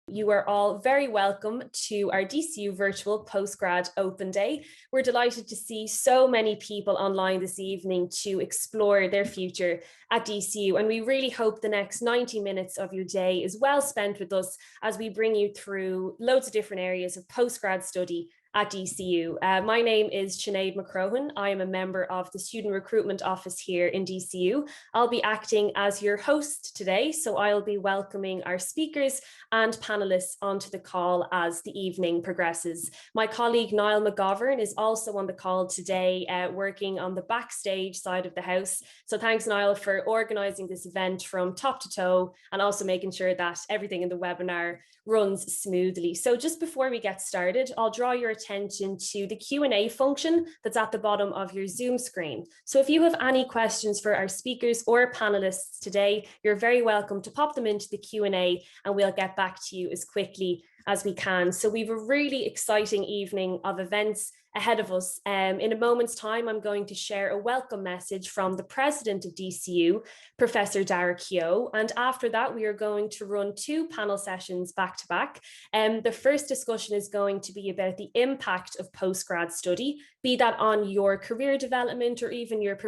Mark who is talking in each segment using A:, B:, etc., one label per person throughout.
A: You are all very welcome to our DCU virtual Postgrad Open Day. We're delighted to see so many people online this evening to explore their future at DCU, and we really hope the next 90 minutes of your day is well spent with us as we bring you through loads of different areas of postgrad study at DCU. My name is Sinead McCrohan. I am a member of the Student Recruitment Office here in DCU. I'll be acting as your host today, so I'll be welcoming our speakers and panelists onto the call as the evening progresses. My colleague Niall McGovern is also on the call today, working on the backstage side of the house. So thanks, Niall, for organising this event from top to toe and also making sure that everything in the webinar runs smoothly. So just before we get started, I'll draw your attention to the Q&A function that's at the bottom of your Zoom screen. So if you have any questions for our speakers or panelists today, you're very welcome to pop them into the Q&A and we'll get back to you as quickly as we can. So we have a really exciting evening of events ahead of us. In a moment's time, I'm going to share a welcome message from the president of DCU, Professor Dara Keogh. And after that, we are going to run two panel sessions back to back. The first discussion is going to be about the impact of postgrad study, be that on your career development or even your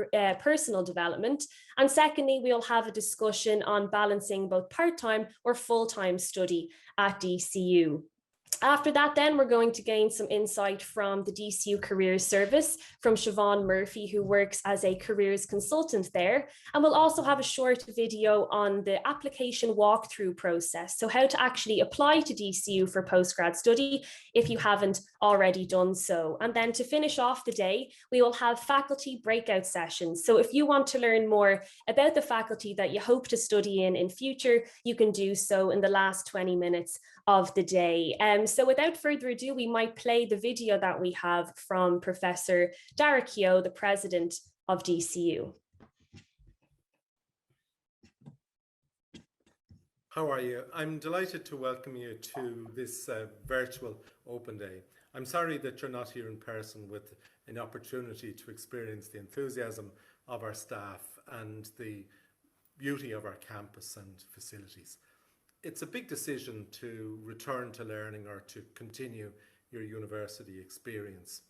A: personal development. And secondly, we'll have a discussion on balancing both part-time or full-time study at DCU. After that, then we're going to gain some insight from the DCU Careers Service from Siobhan Murphy, who works as a careers consultant there. And we'll also have a short video on the application walkthrough process. So how to actually apply to DCU for postgrad study if you haven't already done so. And then to finish off the day, we will have faculty breakout sessions. So if you want to learn more about the faculty that you hope to study in future, you can do so in the last 20 minutes of the day. So without further ado, we might play the video that we have from Professor Dara Keogh, the president of DCU.
B: How are you? I'm delighted to welcome you to this virtual open day. I'm sorry that you're not here in person with an opportunity to experience the enthusiasm of our staff and the beauty of our campus and facilities. It's a big decision to return to learning or to continue your university experience.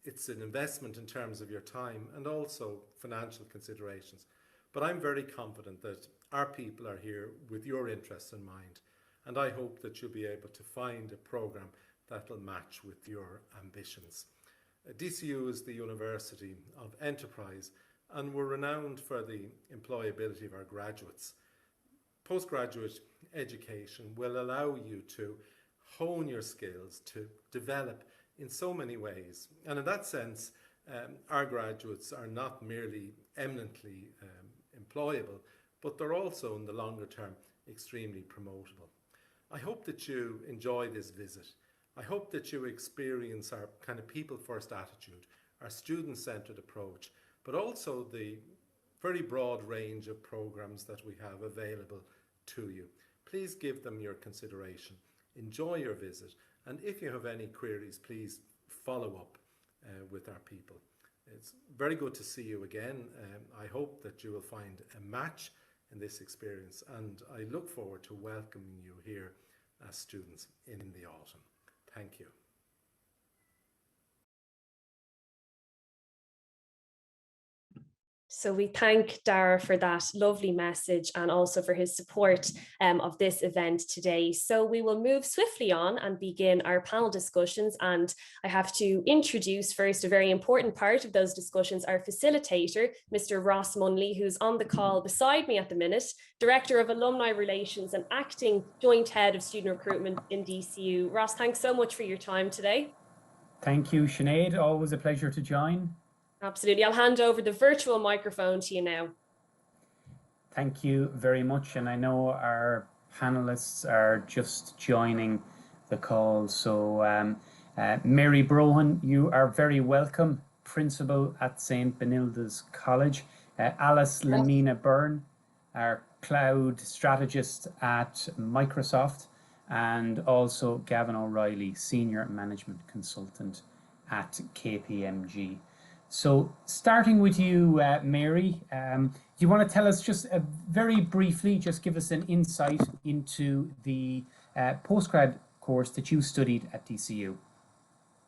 B: It's an investment in terms of your time and also financial considerations. But I'm very confident that our people are here with your interests in mind, and I hope that you'll be able to find a programme that will match with your ambitions. DCU is the University of Enterprise, and we're renowned for the employability of our graduates. Postgraduate education will allow you to hone your skills, to develop in so many ways. And in that sense, our graduates are not merely eminently employable, but they're also in the longer term extremely promotable. I hope that you enjoy this visit. I hope that you experience our kind of people-first attitude, our student-centred approach, but also the very broad range of programs that we have available to you. Please give them your consideration. Enjoy your visit, and if you have any queries, please follow up with our people. It's very good to see you again. I hope that you will find a match in this experience, and I look forward to welcoming you here as students in the autumn. Thank you.
A: So we thank Dara for that lovely message and also for his support of this event today. So we will move swiftly on and begin our panel discussions. And I have to introduce first a very important part of those discussions, our facilitator, Mr. Ross Munley, who's on the call beside me at the minute, Director of Alumni Relations and Acting Joint Head of Student Recruitment in DCU. Ross, thanks so much for your time today.
C: Thank you, Sinead. Always a pleasure to join.
A: Absolutely. I'll hand over the virtual microphone to you now.
C: Thank you very much. And I know our panelists are just joining the call. So Mary Brohan, you are very welcome, Principal at St. Benilda's College. Alice Lamina Byrne, our Cloud Strategist at Microsoft. And also Gavin O'Reilly, Senior Management Consultant at KPMG. So starting with you, Mary, you want to tell us just very briefly, just give us an insight into the postgrad course that you studied at DCU?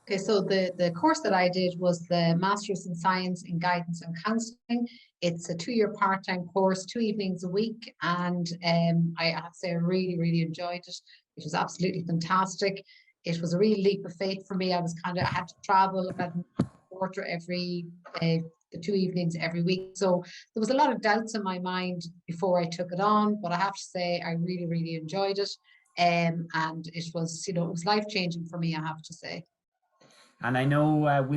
D: Okay, so the course that I did was the Master's in Science in Guidance and Counselling. It's a 2-year part-time course, 2 evenings a week, and I have to say I really, really enjoyed it. It was absolutely fantastic. It was a real leap of faith for me. I had to travel about a quarter every the 2 evenings every week. So there was a lot of doubts in my mind before I took it on, but I have to say I really, really enjoyed it. And it was, it was life-changing for me, I have to say.
C: And I know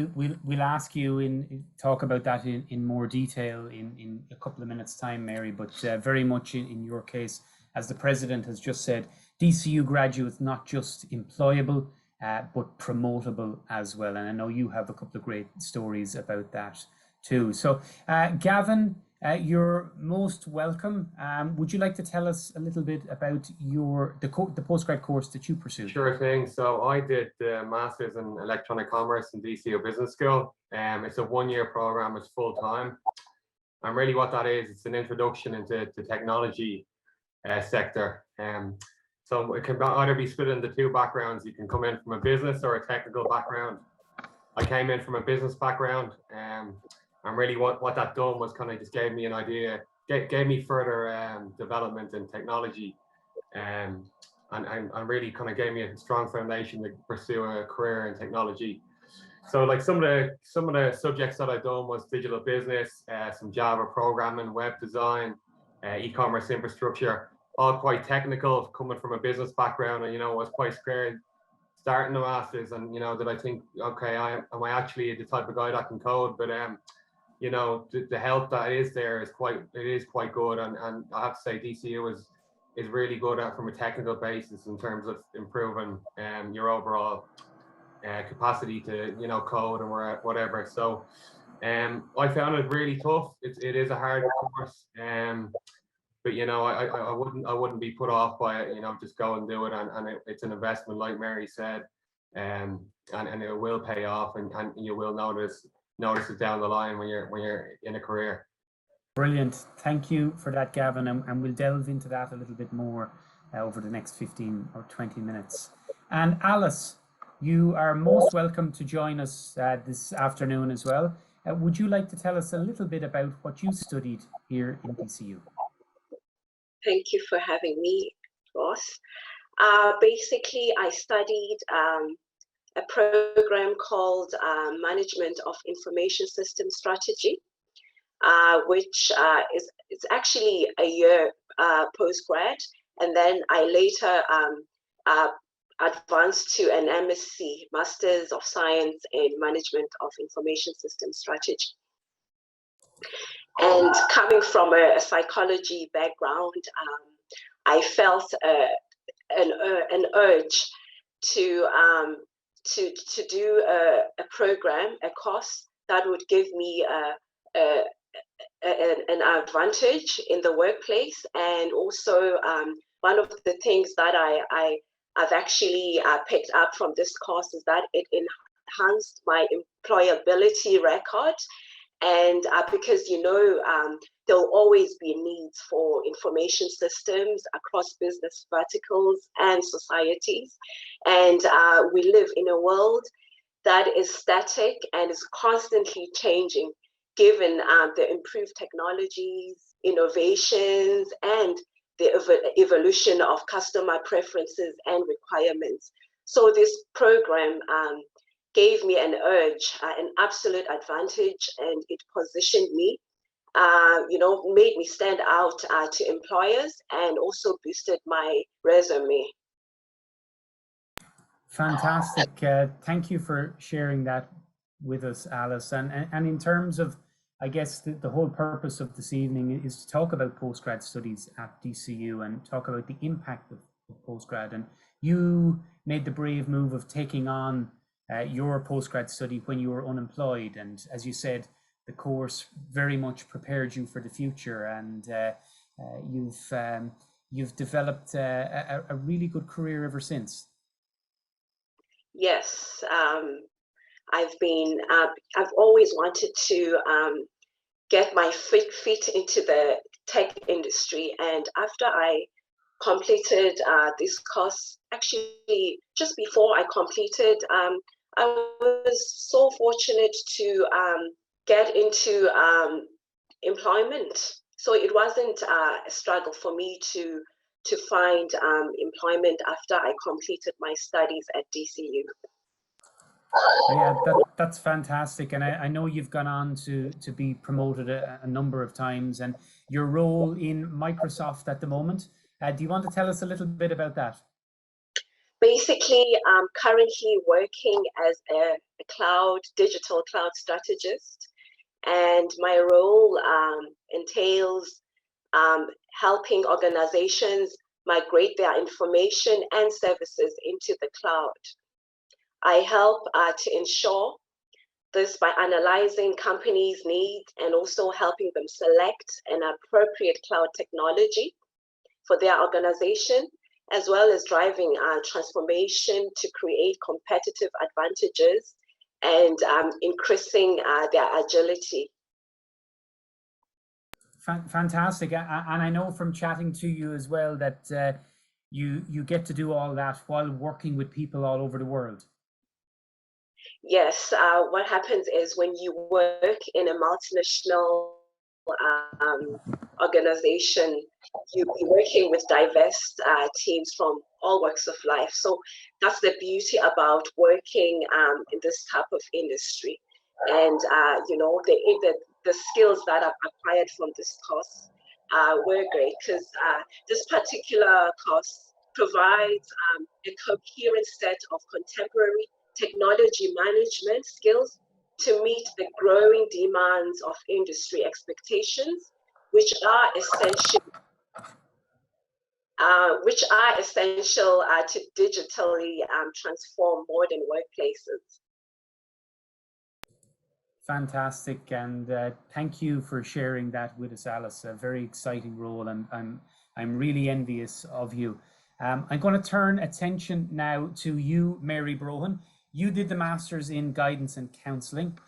C: we'll ask you talk about that in more detail in a couple of minutes' time, Mary. But very much in your case, as the president has just said, DCU graduates not just employable, but promotable as well. And I know you have a couple of great stories about that too. So, Gavin, you're most welcome. Would you like to tell us a little bit about the postgrad course that you pursued?
E: Sure thing. So I did the Masters in Electronic Commerce in DCU Business School. It's a 1-year program, it's full time. And really what that is, it's an introduction into the technology sector. So it can either be split into 2 backgrounds. You can come in from a business or a technical background. I came in from a business background. And really what that done was kind of just gave me an idea, gave me further development in technology, and really kind of gave me a strong foundation to pursue a career in technology. So like some of the subjects that I've done was digital business, some Java programming, web design, e-commerce infrastructure, all quite technical, coming from a business background. And, I was quite scared starting the Masters, and, did I think, okay, am I actually the type of guy that can code? But, the help that is there is quite good. And I have to say DCU is really good at from a technical basis in terms of improving your overall capacity to, code and whatever. So I found it really tough. It is a hard course. But I wouldn't be put off by it. Just go and do it, and it's an investment, like Mary said, and it will pay off, and you will notice it down the line when you're in a career.
C: Brilliant. Thank you for that, Gavin, and we'll delve into that a little bit more over the next 15 or 20 minutes. And Alice, you are most welcome to join us this afternoon as well. Would you like to tell us a little bit about what you studied here in DCU?
F: Thank you for having me, Ross. Basically, I studied a program called Management of Information System Strategy, which is actually a year postgrad, and then I later advanced to an MSc, Masters of Science in Management of Information System Strategy. And coming from a psychology background, I felt an urge to do a program, a course that would give me an advantage in the workplace. And also one of the things that I've actually picked up from this course is that it enhanced my employability record. And because, there'll always be needs for information systems across business verticals and societies. And we live in a world that is static and is constantly changing, given the improved technologies, innovations, and the evolution of customer preferences and requirements. So this program gave me an urge, an absolute advantage, and it positioned me, made me stand out to employers, and also boosted my resume.
C: Fantastic. Thank you for sharing that with us, Alice. And in terms of, I guess, the whole purpose of this evening is to talk about postgrad studies at DCU and talk about the impact of postgrad. And you made the brave move of taking on your postgrad study when you were unemployed, and as you said, the course very much prepared you for the future, and you've developed a really good career ever since.
F: Yes, I've always wanted to get my feet into the tech industry. And after I completed this course, actually just before I completed, I was so fortunate to get into employment. So it wasn't a struggle for me to find employment after I completed my studies at DCU.
C: Yeah, that's fantastic. And I know you've gone on to be promoted a number of times, and your role in Microsoft at the moment. Do you want to tell us a little bit about that?
F: Basically, I'm currently working as a digital cloud strategist, and my role entails helping organizations migrate their information and services into the cloud. I help to ensure this by analyzing companies' needs and also helping them select an appropriate cloud technology for their organization, as well as driving transformation to create competitive advantages and increasing their agility.
C: Fantastic. And I know from chatting to you as well that you get to do all that while working with people all over the world.
F: Yes, what happens is when you work in a multinational organization, you'll be working with diverse teams from all walks of life. So that's the beauty about working in this type of industry. And you know, the skills that I've acquired from this course were great, because this particular course provides a coherent set of contemporary technology management skills to meet the growing demands of industry expectations, which are essential to digitally transform modern workplaces.
C: Fantastic, and thank you for sharing that with us, Alice. A very exciting role, and I'm really envious of you. I'm going to turn attention now to you, Mary Brohan. You did the Masters in Guidance and Counselling.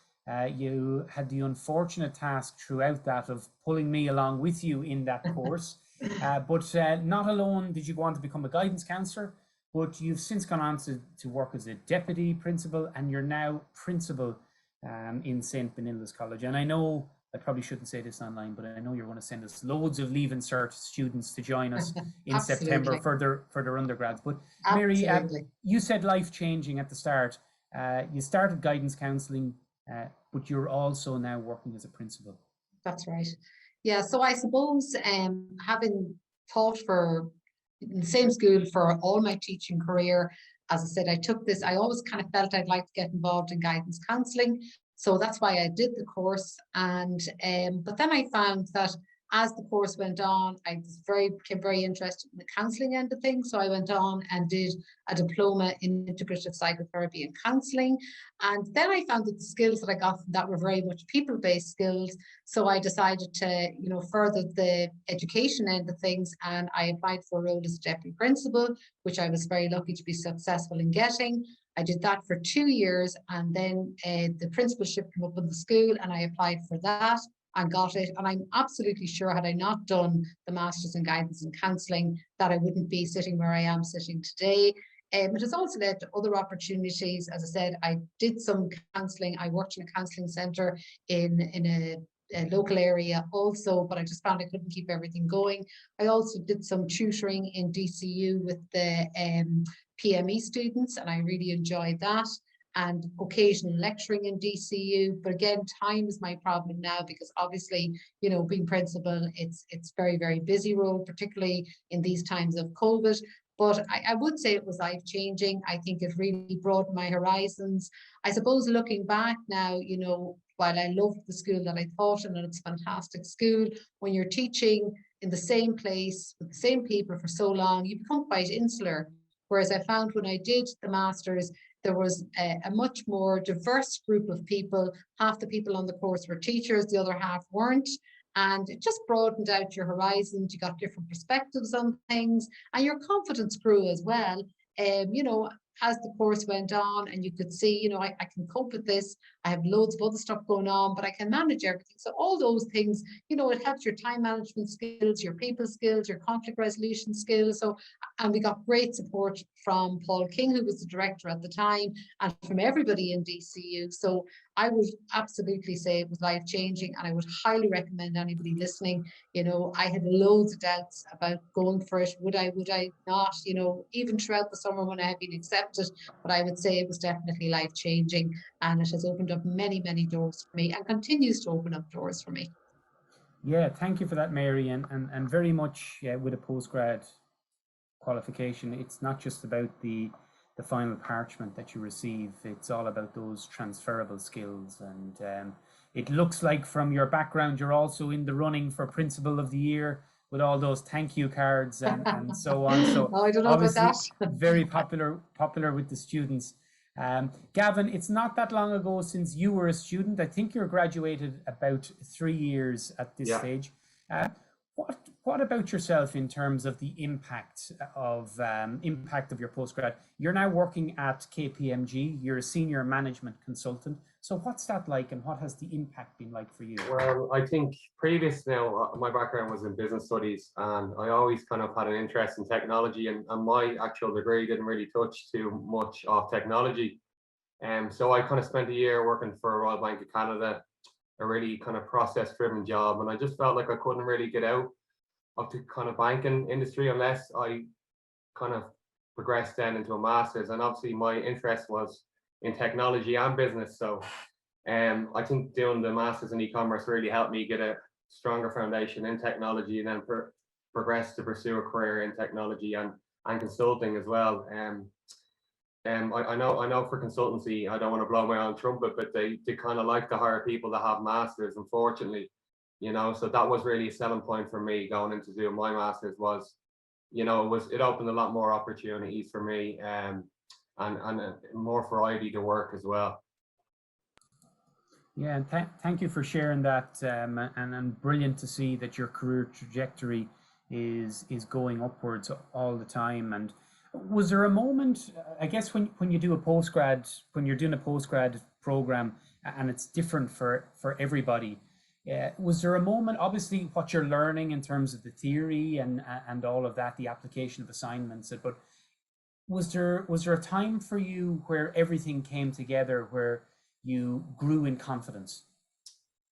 C: You had the unfortunate task throughout that of pulling me along with you in that course. But not alone did you go on to become a guidance counsellor, but you've since gone on to work as a deputy principal, and you're now principal in St. Benilda's College. And I know, I probably shouldn't say this online, but I know you're going to send us loads of Leave Cert students to join us in September for their undergrads. But Mary, you said life-changing at the start. You started guidance counselling, but you're also now working as a principal.
D: That's right. Yeah, so I suppose having taught in the same school for all my teaching career, as I said, I always kind of felt I'd like to get involved in guidance counselling. So that's why I did the course. And but then I found that as the course went on, I became very interested in the counselling end of things. So I went on and did a diploma in integrative psychotherapy and counselling. And then I found that the skills that I got from that were very much people-based skills. So I decided to, further the education end of things, and I applied for a role as deputy principal, which I was very lucky to be successful in getting. I did that for 2 years, and then the principalship came up in the school, and I applied for that and got it. And I'm absolutely sure, had I not done the Masters in Guidance and Counselling, that I wouldn't be sitting where I am sitting today. It has also led to other opportunities. As I said, I did some counselling. I worked in a counselling centre in a local area also, but I just found I couldn't keep everything going. I also did some tutoring in DCU with the PME students, and I really enjoyed that, and occasional lecturing in DCU. But again, time is my problem now, because obviously, being principal, it's very, very busy role, particularly in these times of COVID. But I would say it was life-changing. I think it really broadened my horizons. I suppose looking back now, while I loved the school that I taught in, and it's a fantastic school, when you're teaching in the same place with the same people for so long, you become quite insular. Whereas I found when I did the Masters, there was a much more diverse group of people. Half the people on the course were teachers, the other half weren't. And it just broadened out your horizons. You got different perspectives on things, and your confidence grew as well. As the course went on, and you could see, I can cope with this. I have loads of other stuff going on, but I can manage everything. So all those things, you know, it helps your time management skills, your people skills, your conflict resolution skills. So, and we got great support from Paul King, who was the director at the time, and from everybody in DCU. So I would absolutely say it was life-changing, and I would highly recommend anybody listening. You know, I had loads of doubts about going for it. Would I not? You know, even throughout the summer when I had been accepted, but I would say it was definitely life-changing, and it has opened up many, many doors for me and continues to open up doors for me.
C: Yeah, thank you for that, Mary, and very much with a postgrad qualification, it's not just about the final parchment that you receive. It's all about those transferable skills, and it looks like from your background you're also in the running for Principal of the Year with all those thank you cards and so on. So
D: I don't know about that.
C: very popular with the students. Gavin, it's not that long ago since you were a student. I think you're graduated about 3 years at this stage. What about yourself in terms of the impact of your postgrad? You're now working at KPMG. You're a senior management consultant. So what's that like, and what has the impact been like for you?
E: Well, I think previous now, my background was in business studies, and I always kind of had an interest in technology, and my actual degree didn't really touch too much of technology. So I kind of spent a year working for Royal Bank of Canada, a really kind of process-driven job, and I just felt like I couldn't really get out of the kind of banking industry unless I kind of progressed then into a master's. And obviously my interest was in technology and business. So I think doing the master's in e-commerce really helped me get a stronger foundation in technology, and then progress to pursue a career in technology and consulting as well. I know for consultancy, I don't want to blow my own trumpet, but they kind of like to hire people that have masters, unfortunately. You know, so that was really a selling point for me going into doing my master's. Was, you know, it opened a lot more opportunities for me, and more variety to work as well.
C: Yeah, and thank you for sharing that, and brilliant to see that your career trajectory is going upwards all the time. And was there a moment, I guess, when you do when you're doing a postgrad program, and it's different for everybody? Was there a moment, obviously what you're learning in terms of the theory and all of that, the application of assignments, but was there a time for you where everything came together, where you grew in confidence?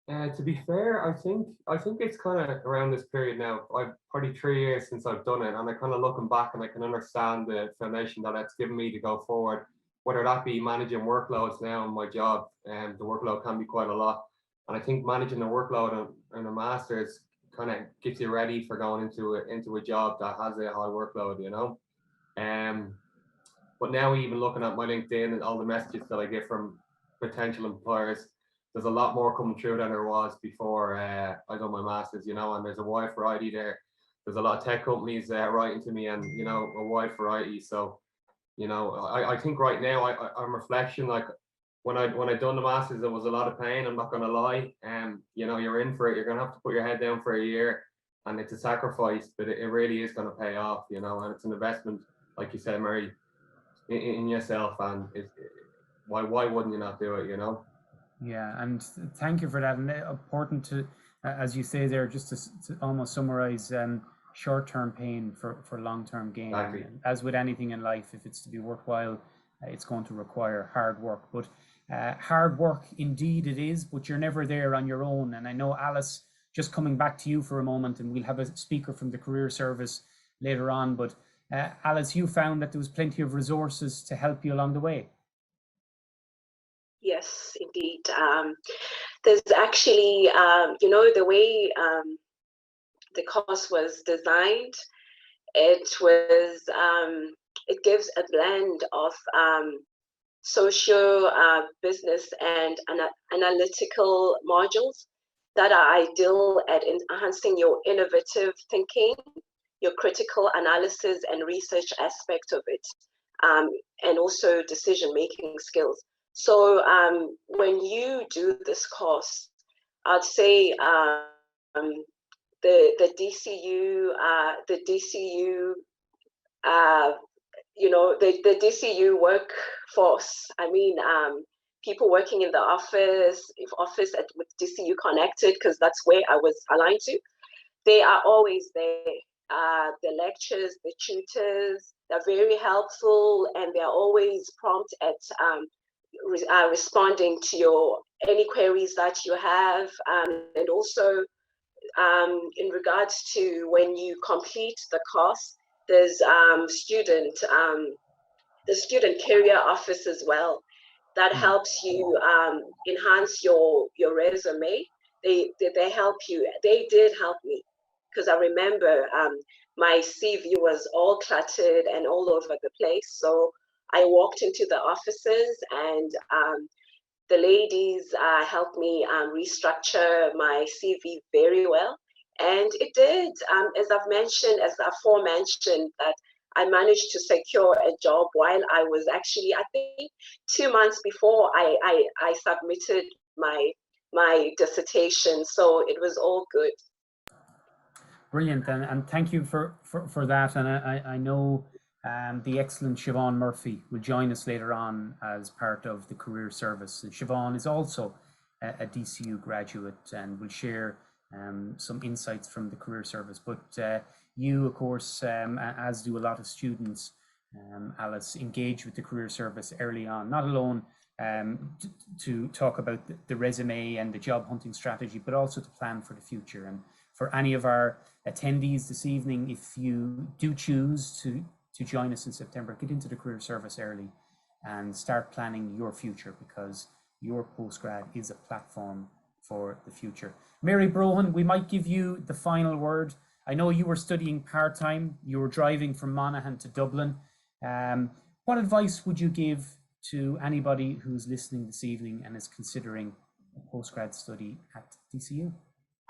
E: To be fair, I think it's kind of around this period now. I've probably 3 years since I've done it, and I kind of looking back and I can understand the foundation that it's given me to go forward, whether that be managing workloads now in my job, and the workload can be quite a lot. And I think managing the workload in a master's kind of gets you ready for going into a job that has a high workload, you know. But now even looking at my LinkedIn and all the messages that I get from potential employers, there's a lot more coming through than there was before I done my master's, you know, and there's a wide variety there. There's a lot of tech companies writing to me, and, you know, a wide variety. So, you know, I think right now I'm reflection, like, when I done the masters, there was a lot of pain, I'm not going to lie. You know, you're in for it, you're going to have to put your head down for a year, and it's a sacrifice, but it really is going to pay off, you know, and it's an investment, like you said, Mary, in yourself, and why wouldn't you not do it, you know?
C: Yeah, and thank you for that. And important to, as you say there, just to almost summarize, short-term pain for long-term gain.
E: Exactly.
C: And as with anything in life, if it's to be worthwhile, it's going to require hard work. But hard work indeed it is, but you're never there on your own. And I know, Alice, just coming back to you for a moment, and we'll have a speaker from the career service later on, but Alice, you found that there was plenty of resources to help you along the way.
F: Yes, indeed. There's actually, you know, the way the course was designed, it gives a blend of social, business, and analytical modules that are ideal at enhancing your innovative thinking, your critical analysis and research aspect of it, and also decision-making skills. So when you do this course, I'd say the DCU, you know, the DCU workforce. I mean, people working in the office, with DCU Connected, because that's where I was aligned to. They are always there. The lectures, the tutors, they're very helpful, and they're always prompt at responding to any queries that you have, and also in regards to when you complete the course, there's the student career office as well that helps you enhance your resume. They help you. They did help me, because I remember my CV was all cluttered and all over the place. So I walked into the offices, and the ladies helped me restructure my CV very well. And it did, as aforementioned, that I managed to secure a job while I was actually, I think, 2 months before I submitted my dissertation. So it was all good.
C: Brilliant, and thank you for that. And I know the excellent Siobhan Murphy will join us later on as part of the career service. And Siobhan is also a DCU graduate and will share some insights from the career service. But you, of course, as do a lot of students, Alice, engage with the career service early on, not alone to talk about the resume and the job hunting strategy, but also to plan for the future. And for any of our attendees this evening, if you do choose to join us in September, get into the career service early and start planning your future, because your postgrad is a platform for the future. Mary Brohan, we might give you the final word. I know you were studying part-time, you were driving from Monaghan to Dublin. What advice would you give to anybody who's listening this evening and is considering a postgrad study at DCU?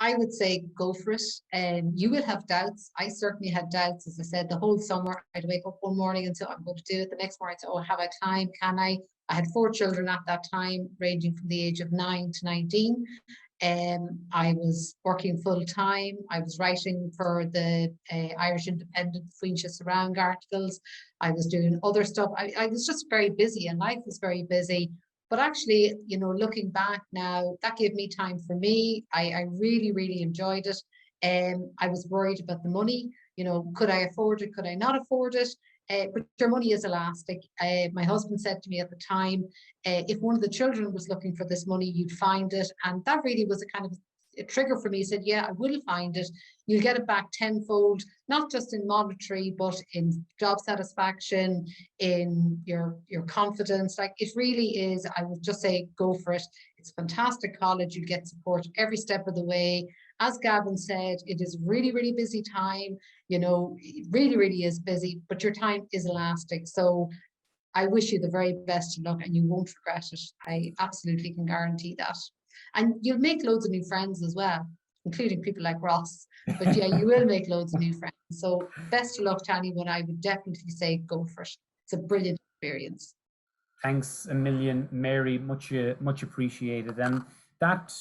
D: I would say go for it. You will have doubts. I certainly had doubts, as I said, the whole summer. I'd wake up one morning and say, I'm going to do it. The next morning, I'd say, oh, have I time? Can I? I had 4 children at that time, ranging from the age of 9 to 19. I was working full time. I was writing for the Irish Independent, Fuincha Sarang articles. I was doing other stuff. I was just very busy, and life was very busy. But actually, you know, looking back now, that gave me time for me. I really, really enjoyed it. I was worried about the money. You know, could I afford it? Could I not afford it? But your money is elastic. My husband said to me at the time, if one of the children was looking for this money, you'd find it. And that really was a kind of a trigger for me. He said, yeah, I will find it. You'll get it back tenfold, not just in monetary, but in job satisfaction, in your confidence. Like, it really is, I would just say, go for it. It's a fantastic college. You get support every step of the way. As Gavin said, it is really, really busy time. You know, it really, really is busy, but your time is elastic. So I wish you the very best of luck, and you won't regret it. I absolutely can guarantee that. And you'll make loads of new friends as well, including people like Ross. But yeah, you will make loads of new friends. So best of luck to anyone. I would definitely say go for it. It's a brilliant experience.
C: Thanks a million, Mary. Much appreciated. And that,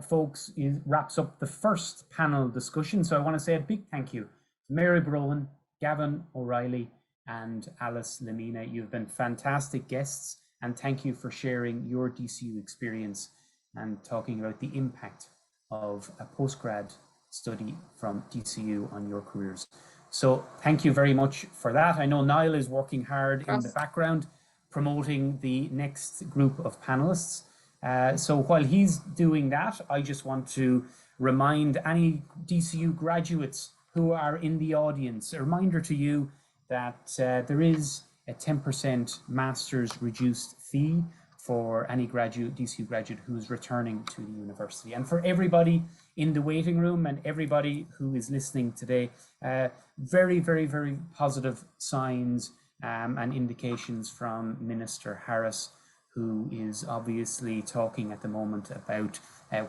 C: folks, wraps up the first panel discussion. So I want to say a big thank you to Mary Brohan, Gavin O'Reilly, and Alice Lamina. You've been fantastic guests, and thank you for sharing your DCU experience and talking about the impact of a postgrad study from DCU on your careers. So thank you very much for that. I know Niall is working hard in the background promoting the next group of panelists. So while he's doing that, I just want to remind any DCU graduates who are in the audience, a reminder to you that there is a 10% master's reduced fee for any DCU graduate who's returning to the university. And for everybody in the waiting room and everybody who is listening today, very, very, very positive signs and indications from Minister Harris, who is obviously talking at the moment about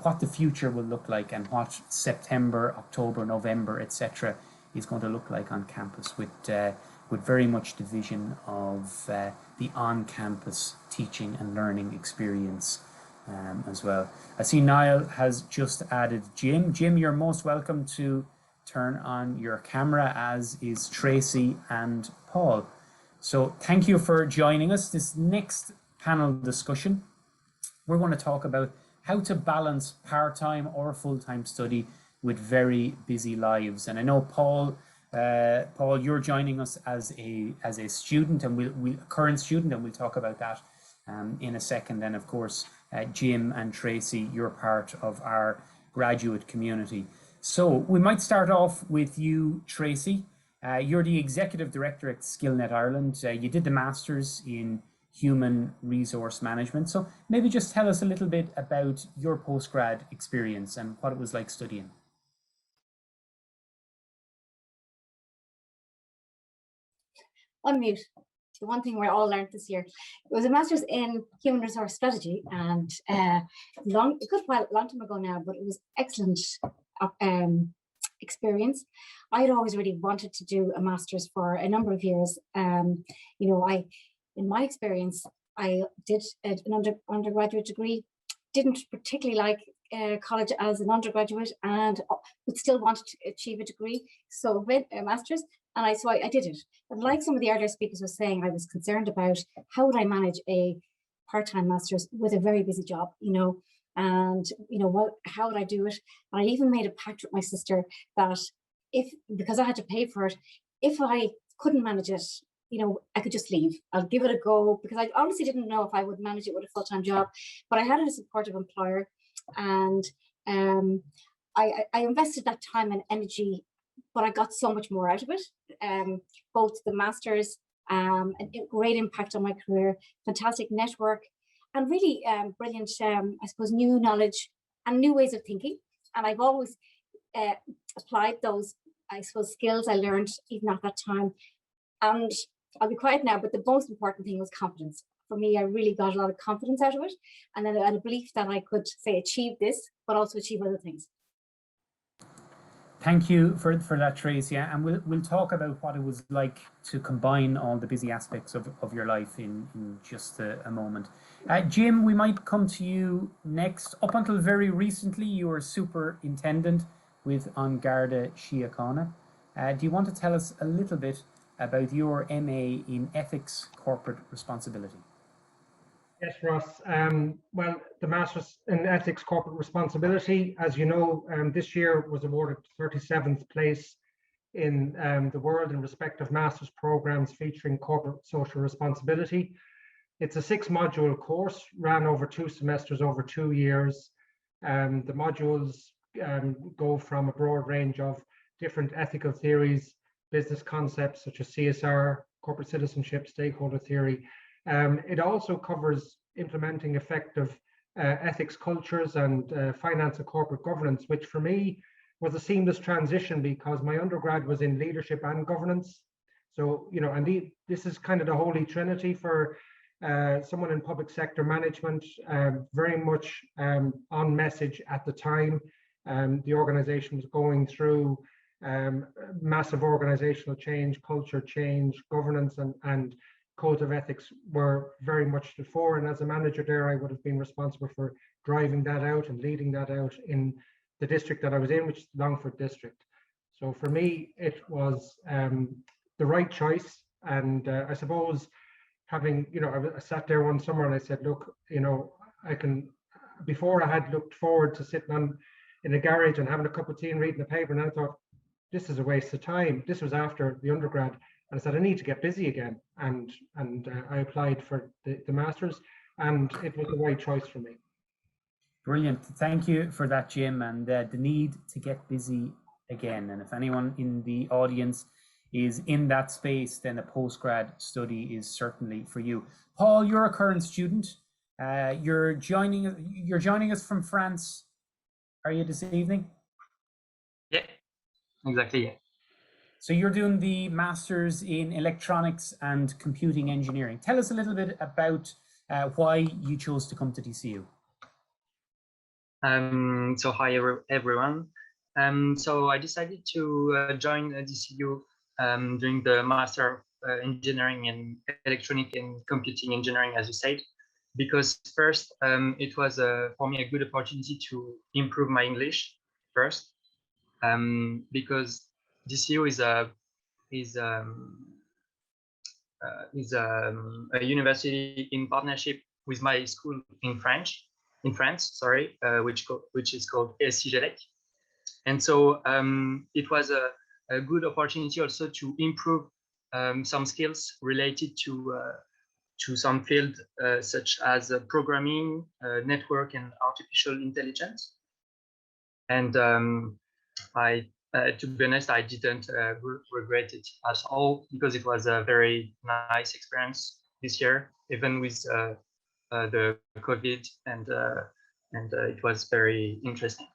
C: what the future will look like and what September, October, November, etc. is going to look like on campus, with very much the vision of the on-campus teaching and learning experience as well. I see Niall has just added Jim. Jim, you're most welcome to turn on your camera, as is Tracy and Paul. So thank you for joining us. This next panel discussion we're going to talk about how to balance part-time or full-time study with very busy lives. And I know Paul, you're joining us as a student, and we'll current student, and we'll talk about that in a second. And of course, Jim and Tracy, you're part of our graduate community. So we might start off with you, Tracy. You're the Executive Director at SkillNet Ireland. You did the Masters in Human Resource Management. So maybe just tell us a little bit about your postgrad experience and what it was like studying.
G: Unmute. The one thing we all learned this year. It was a Master's in Human Resource Strategy, and a long time ago now, but it was excellent experience. I had always really wanted to do a Master's for a number of years. In my experience, I did an undergraduate degree, didn't particularly like college as an undergraduate, and but still wanted to achieve a degree. So went a Master's, and I did it. And like some of the earlier speakers were saying, I was concerned about how would I manage a part-time Master's with a very busy job, and how would I do it? And I even made a pact with my sister that because I had to pay for it, if I couldn't manage it, I could just leave. I'll give it a go, because I honestly didn't know if I would manage it with a full-time job, but I had a supportive employer, and I invested that time and energy, but I got so much more out of it. Both the Masters, a great impact on my career, fantastic network, and really brilliant, I suppose, new knowledge and new ways of thinking. And I've always applied those, I suppose, skills I learned even at that time. And I'll be quiet now, but the most important thing was confidence. For me, I really got a lot of confidence out of it. And then I had a belief that I could, say, achieve this, but also achieve other things.
C: Thank you for that, Tracy. And we'll talk about what it was like to combine all the busy aspects of your life in just a moment. Jim, we might come to you next. Up until very recently, you were superintendent with An Garda Síochána. Do you want to tell us a little bit about your MA in Ethics Corporate Responsibility?
H: Yes, Ross. Well, the Masters in Ethics Corporate Responsibility, as you know, this year was awarded 37th place in the world in respect of Masters programs featuring corporate social responsibility. It's a 6-module course, ran over 2 semesters, over 2 years. The modules go from a broad range of different ethical theories, business concepts such as CSR, corporate citizenship, stakeholder theory. It also covers implementing effective ethics cultures and finance and corporate governance, which for me was a seamless transition because my undergrad was in leadership and governance. So, and this is kind of the holy trinity for someone in public sector management, very much on message at the time. The organization was going through massive organizational change, culture change, governance, and codes of ethics were very much to the fore. And as a manager there, I would have been responsible for driving that out and leading that out in the district that I was in, which is Longford district. So for me, it was the right choice. And I suppose having, I sat there one summer and I said, look, before I had looked forward to sitting in a garage and having a cup of tea and reading the paper, and I thought, this is a waste of time. This was after the undergrad. And I said, I need to get busy again. And I applied for the Masters, and it was the right choice for me.
C: Brilliant. Thank you for that, Jim. And the need to get busy again. And if anyone in the audience is in that space, then a postgrad study is certainly for you. Paul, you're a current student. You're joining us from France. Are you this evening?
I: Yeah, exactly. Yeah.
C: So you're doing the Masters in Electronics and Computing Engineering. Tell us a little bit about why you chose to come to DCU.
I: So hi everyone. So I decided to join DCU during the Master of Engineering in Electronic and Computing Engineering, as you said, because first it was for me a good opportunity to improve my English first, because DCU is a university in partnership with my school in French. in France, sorry, which is called SCGELEC. And so it was a good opportunity also to improve some skills related to some field such as programming, network, and artificial intelligence. And to be honest, I didn't regret it at all, because it was a very nice experience this year, even with the COVID, and it was very interesting.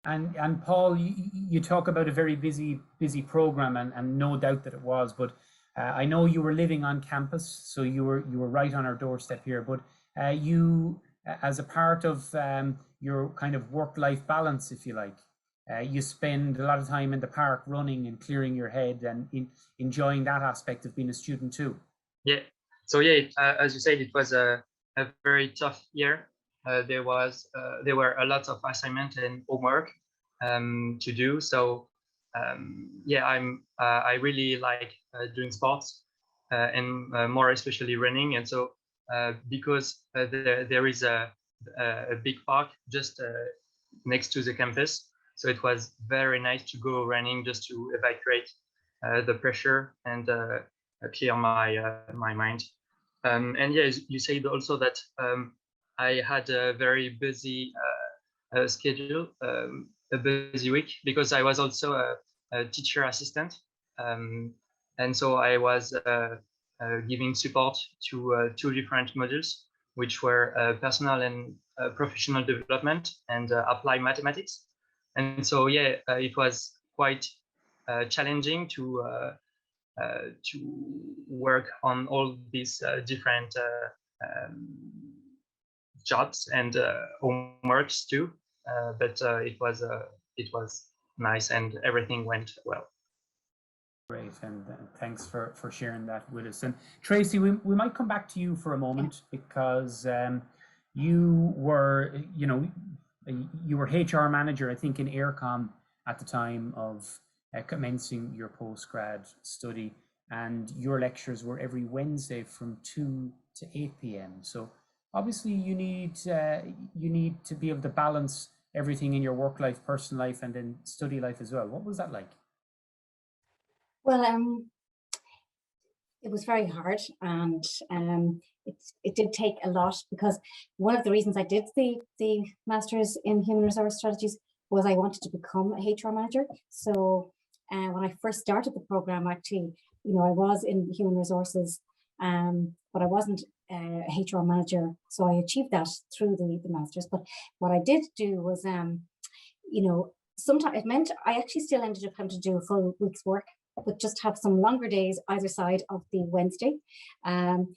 C: And Paul, you talk about a very busy program, and no doubt that it was. But I know you were living on campus, so you were right on our doorstep here. But you, as a part of your kind of work-life balance, if you like, you spend a lot of time in the park running and clearing your head and enjoying that aspect of being a student too.
I: Yeah. So yeah, as you said, it was a very tough year. There were a lot of assignment and homework to do. So yeah, I really like doing sports and more especially running. And so because there is a big park just next to the campus, so it was very nice to go running just to evacuate the pressure and clear my mind. And yeah, you said also that I had a very busy schedule, a busy week, because I was also a teacher assistant. And so I was giving support to 2 different modules, which were personal and professional development and applied mathematics. And so, yeah, it was quite challenging to work on all these different jobs and homeworks too. But it was nice, and everything went well.
C: Great, and thanks for sharing that with us. And Tracy, we might come back to you for a moment, because you were HR manager, I think, in Aircom at the time of commencing your postgrad study, and your lectures were every Wednesday from 2 to 8 p.m. So obviously you need to be able to balance everything in your work life, personal life, and in study life as well. What was that like?
G: Well, it was very hard, and it did take a lot, because one of the reasons I did the Masters in Human Resource Strategies was I wanted to become a HR manager. So when I first started the program, actually, I was in human resources, but I wasn't a HR manager. So I achieved that through the Masters. But what I did do was, sometimes it meant I actually still ended up having to do a full week's work, but just have some longer days either side of the Wednesday, and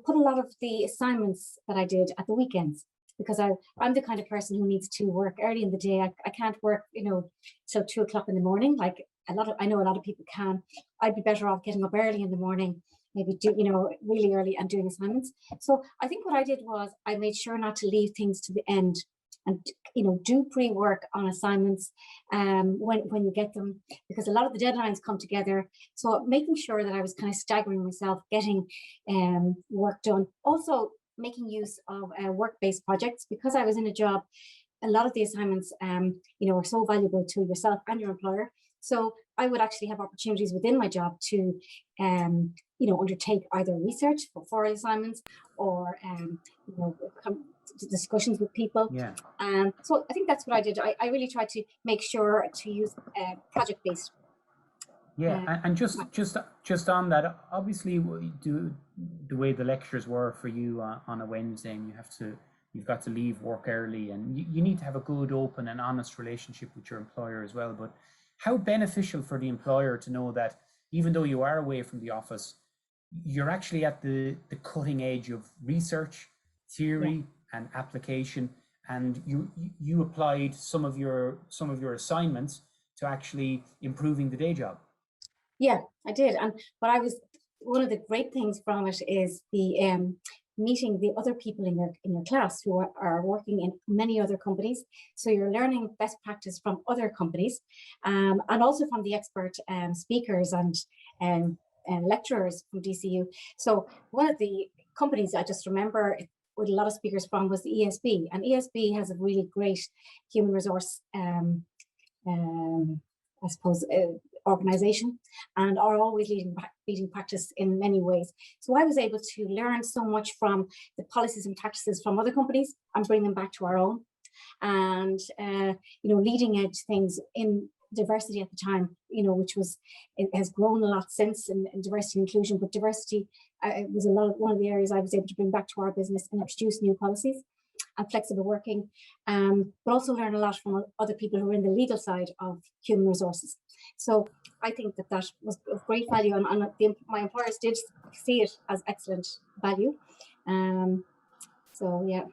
G: put a lot of the assignments that I did at the weekends, because I'm the kind of person who needs to work early in the day. I can't work, till 2 o'clock in the morning, like I know a lot of people can. I'd be better off getting up early in the morning, maybe do, really early, and doing assignments. So I think what I did was I made sure not to leave things to the end, and do pre-work on assignments when you get them, because a lot of the deadlines come together. So making sure that I was kind of staggering myself, getting work done. Also making use of work-based projects, because I was in a job. A lot of the assignments are so valuable to yourself and your employer. So I would actually have opportunities within my job to undertake either research for assignments, or discussions with people.
C: Yeah.
G: So I think that's what I did. I really tried to make sure to use project-based.
C: Yeah, and just on that, obviously, the way the lectures were for you on a Wednesday, and you've got to leave work early, and you need to have a good, open, and honest relationship with your employer as well. But how beneficial for the employer to know that even though you are away from the office, you're actually at the cutting edge of research, theory, and application, and you applied some of your assignments to actually improving the day job.
G: Yeah, I did. And one of the great things from it is the meeting the other people in your class who are working in many other companies. So you're learning best practice from other companies, and also from the expert speakers and lecturers from DCU. So one of the companies, I just remember with a lot of speakers from was the ESB, and ESB has a really great human resource, I suppose, organization, and are always leading practice in many ways. So I was able to learn so much from the policies and practices from other companies and bring them back to our own, and leading edge things in diversity at the time, which was, it has grown a lot since in diversity and inclusion, but diversity was one of the areas I was able to bring back to our business and introduce new policies and flexible working, but also learn a lot from other people who are in the legal side of human resources. So I think that was of great value, and my employers did see it as excellent value. So yeah.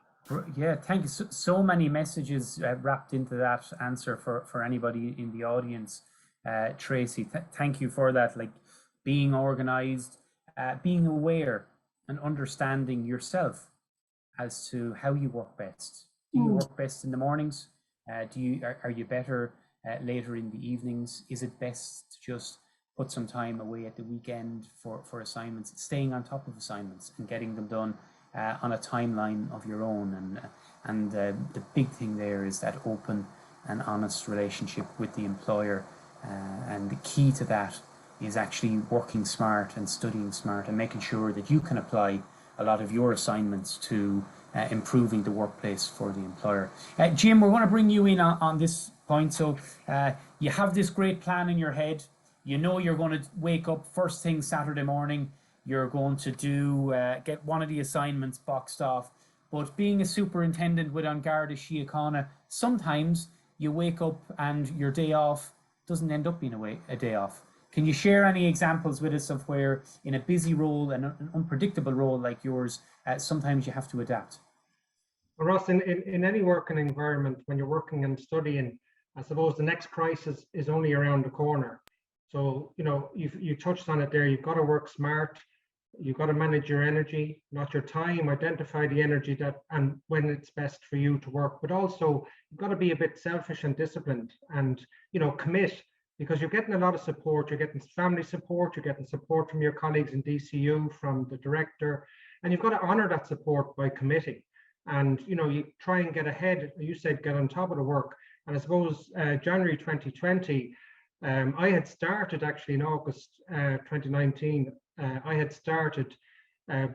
C: Yeah, thank you. So many messages wrapped into that answer for anybody in the audience. Tracy, thank you for that. Like being organized, being aware and understanding yourself as to how you work best. Do you work best in the mornings? Are you better later in the evenings? Is it best to just put some time away at the weekend for assignments, staying on top of assignments and getting them done on a timeline of your own? And the big thing there is that open and honest relationship with the employer, and the key to that is actually working smart and studying smart and making sure that you can apply a lot of your assignments to improving the workplace for the employer. Jim, we're going to bring you in on this point. So you have this great plan in your head. You know you're going to wake up first thing Saturday morning. You're going to get one of the assignments boxed off. But being a superintendent with An Garda Síochána, sometimes you wake up and your day off doesn't end up being a day off. Can you share any examples with us of where in a busy role and an unpredictable role like yours, sometimes you have to adapt?
H: Well, Ross, in any working environment, when you're working and studying, I suppose the next crisis is only around the corner. So, you touched on it there. You've got to work smart. You've got to manage your energy, not your time, identify the energy and when it's best for you to work, but also you've got to be a bit selfish and disciplined and, commit, because you're getting a lot of support. You're getting family support, you're getting support from your colleagues in DCU, from the director, and you've got to honor that support by committing. And, you try and get ahead. You said get on top of the work. And I suppose January 2020, I had started actually in August 2019. I had started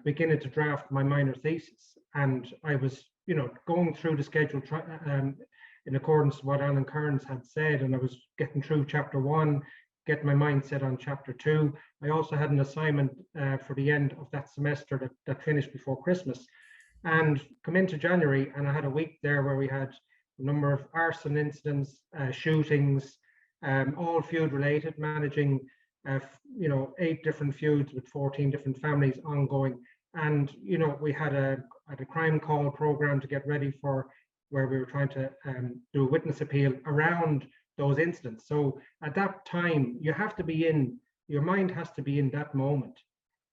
H: beginning to draft my minor thesis, and I was, going through the schedule in accordance with what Alan Kearns had said, and I was getting through chapter 1, getting my mindset on chapter 2. I also had an assignment for the end of that semester that finished before Christmas, and come into January, and I had a week there where we had a number of arson incidents, shootings, all feud related, managing 8 different feuds with 14 different families ongoing. And we had a crime call program to get ready for where we were trying to do a witness appeal around those incidents. So at that time, you have to be your mind has to be in that moment,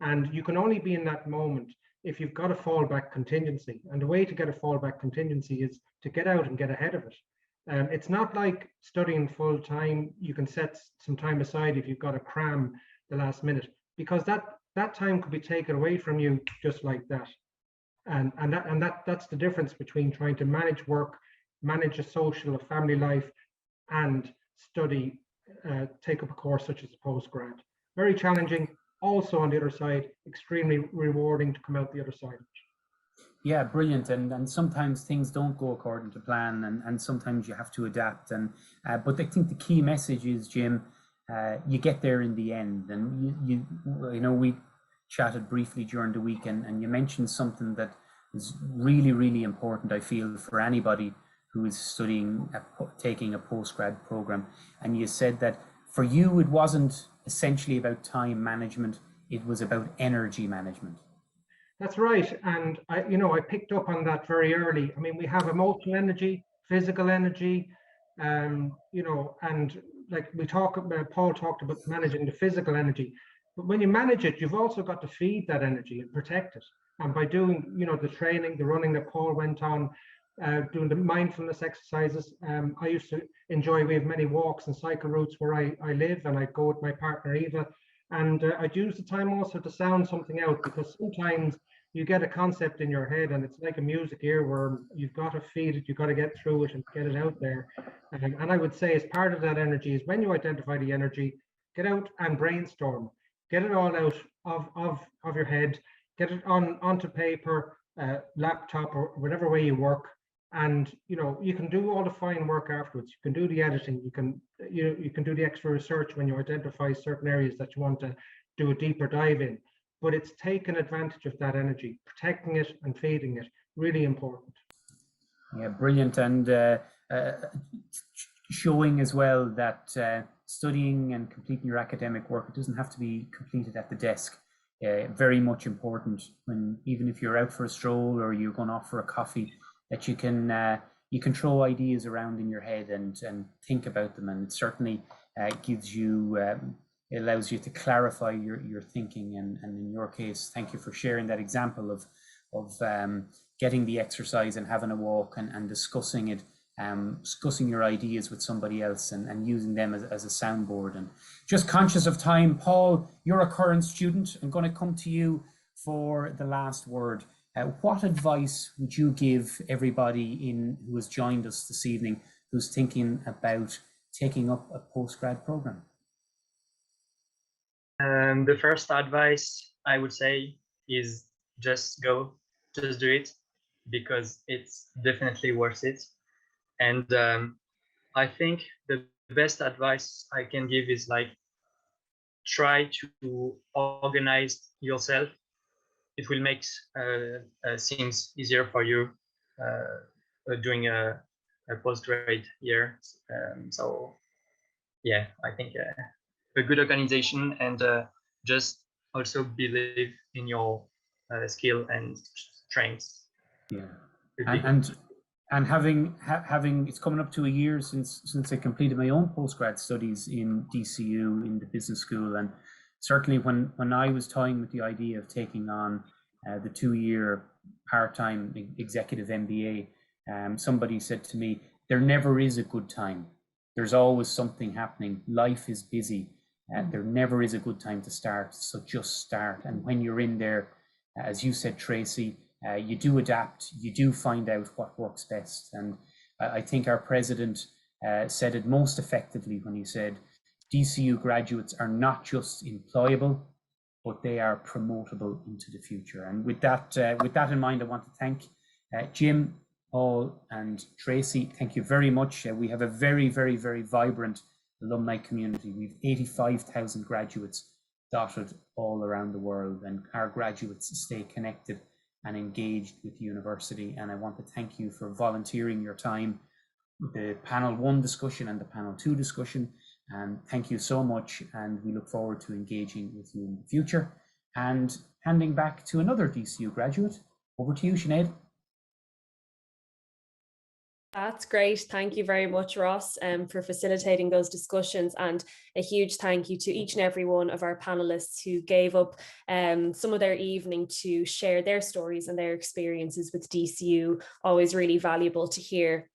H: and you can only be in that moment if you've got a fallback contingency. And the way to get a fallback contingency is to get out and get ahead of it. It's not like studying full time. You can set some time aside if you've got to cram the last minute, because that time could be taken away from you just like that. And that's the difference between trying to manage work, manage a social, a family life, and study, take up a course such as a postgrad. Very challenging. Also on the other side, extremely rewarding to come out the other side.
C: Yeah, brilliant. And sometimes things don't go according to plan, and sometimes you have to adapt. But I think the key message is, Jim, you get there in the end. And we chatted briefly during the week, and you mentioned something that is really, really important, I feel, for anybody who is studying, taking a postgrad program. And you said that for you, it wasn't essentially about time management, it was about energy management.
H: That's right. And I picked up on that very early. I mean, we have emotional energy, physical energy, and like Paul talked about managing the physical energy. But when you manage it, you've also got to feed that energy and protect it. And by doing, the training, the running that Paul went on, doing the mindfulness exercises, I used to enjoy, we have many walks and cycle routes where I live, and I go with my partner Eva. And I'd use the time also to sound something out, because sometimes you get a concept in your head, and it's like a music earworm. You've got to feed it, you've got to get through it and get it out there. And I would say as part of that energy is when you identify the energy, get out and brainstorm. Get it all out of your head, get it onto paper, laptop, or whatever way you work. And you can do all the fine work afterwards. You can do the editing. You can do the extra research when you identify certain areas that you want to do a deeper dive in. But it's taking advantage of that energy, protecting it and feeding it. Really important.
C: Yeah, brilliant. And showing as well that studying and completing your academic work, it doesn't have to be completed at the desk. Very much important when, even if you're out for a stroll or you're going off for a coffee, that you can throw ideas around in your head and think about them. And it certainly gives you, it allows you to clarify your thinking. And in your case, thank you for sharing that example of getting the exercise and having a walk and discussing it, discussing your ideas with somebody else and using them as a soundboard. And just conscious of time, Paul, you're a current student. I'm going to come to you for the last word. What advice would you give everybody who has joined us this evening who's thinking about taking up a postgrad program?
I: The first advice I would say is just go, just do it, because it's definitely worth it. And I think the best advice I can give is try to organize yourself. It will make things easier for you doing a postgrad year. So yeah, I think a good organization and just also believe in your skill and strengths.
C: Yeah, and having it's coming up to a year since I completed my own postgrad studies in DCU in the business school, and certainly when I was toying with the idea of taking on the 2-year part-time executive MBA, somebody said to me, there never is a good time. There's always something happening. Life is busy. There never is a good time to start. So just start. And when you're in there, as you said, Tracy, you do adapt. You do find out what works best. And I think our president said it most effectively when he said, DCU graduates are not just employable, but they are promotable into the future. And with that in mind, I want to thank Jim, Paul and Tracy. Thank you very much. We have a very, very, very vibrant alumni community. We've 85,000 graduates dotted all around the world, and our graduates stay connected and engaged with the university. And I want to thank you for volunteering your time with the panel 1 discussion and the panel 2 discussion. And thank you so much. And we look forward to engaging with you in the future. And handing back to another DCU graduate. Over to you, Sinead.
A: That's great. Thank you very much, Ross, for facilitating those discussions, and a huge thank you to each and every one of our panelists who gave up some of their evening to share their stories and their experiences with DCU. Always really valuable to hear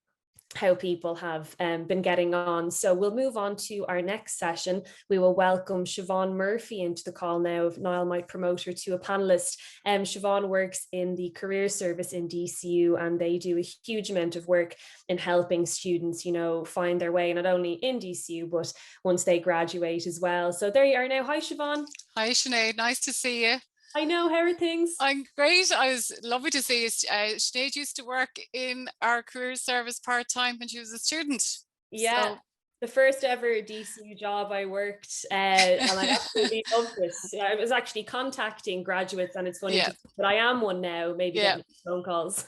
A: how people have been getting on. So we'll move on to our next session. We will welcome Siobhan Murphy into the call now. If Niall might promote her to a panelist. Siobhan works in the career service in DCU, and they do a huge amount of work in helping students, find their way, not only in DCU, but once they graduate as well. So there you are now. Hi, Siobhan.
J: Hi, Sinead. Nice to see you.
A: I know, how are things?
J: I'm great. I was lovely to see you. Sinead used to work in our career service part-time when she was a student.
A: Yeah, so the first ever DCU job I worked, and I absolutely loved this. I was actually contacting graduates, and it's funny, but I am one now, maybe getting phone calls.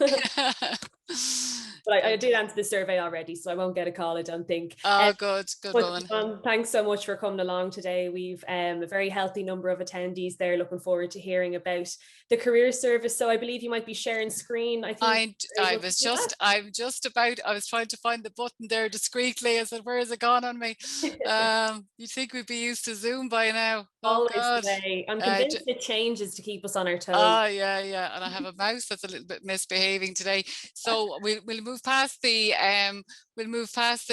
A: But I did answer the survey already, so I won't get a call, I don't think.
J: Oh, good woman.
A: Thanks so much for coming along today. We've a very healthy number of attendees there. Looking forward to hearing about the career service. So I believe you might be sharing screen. I think
J: I was trying to find the button there discreetly. I said, where has it gone on me? You'd think we'd be used to Zoom by now. Oh
A: Always the
J: God.
A: way. I'm convinced it changes to keep us on our toes.
J: Yeah. And I have a mouse that's a little bit misbehaving today. So we'll move past the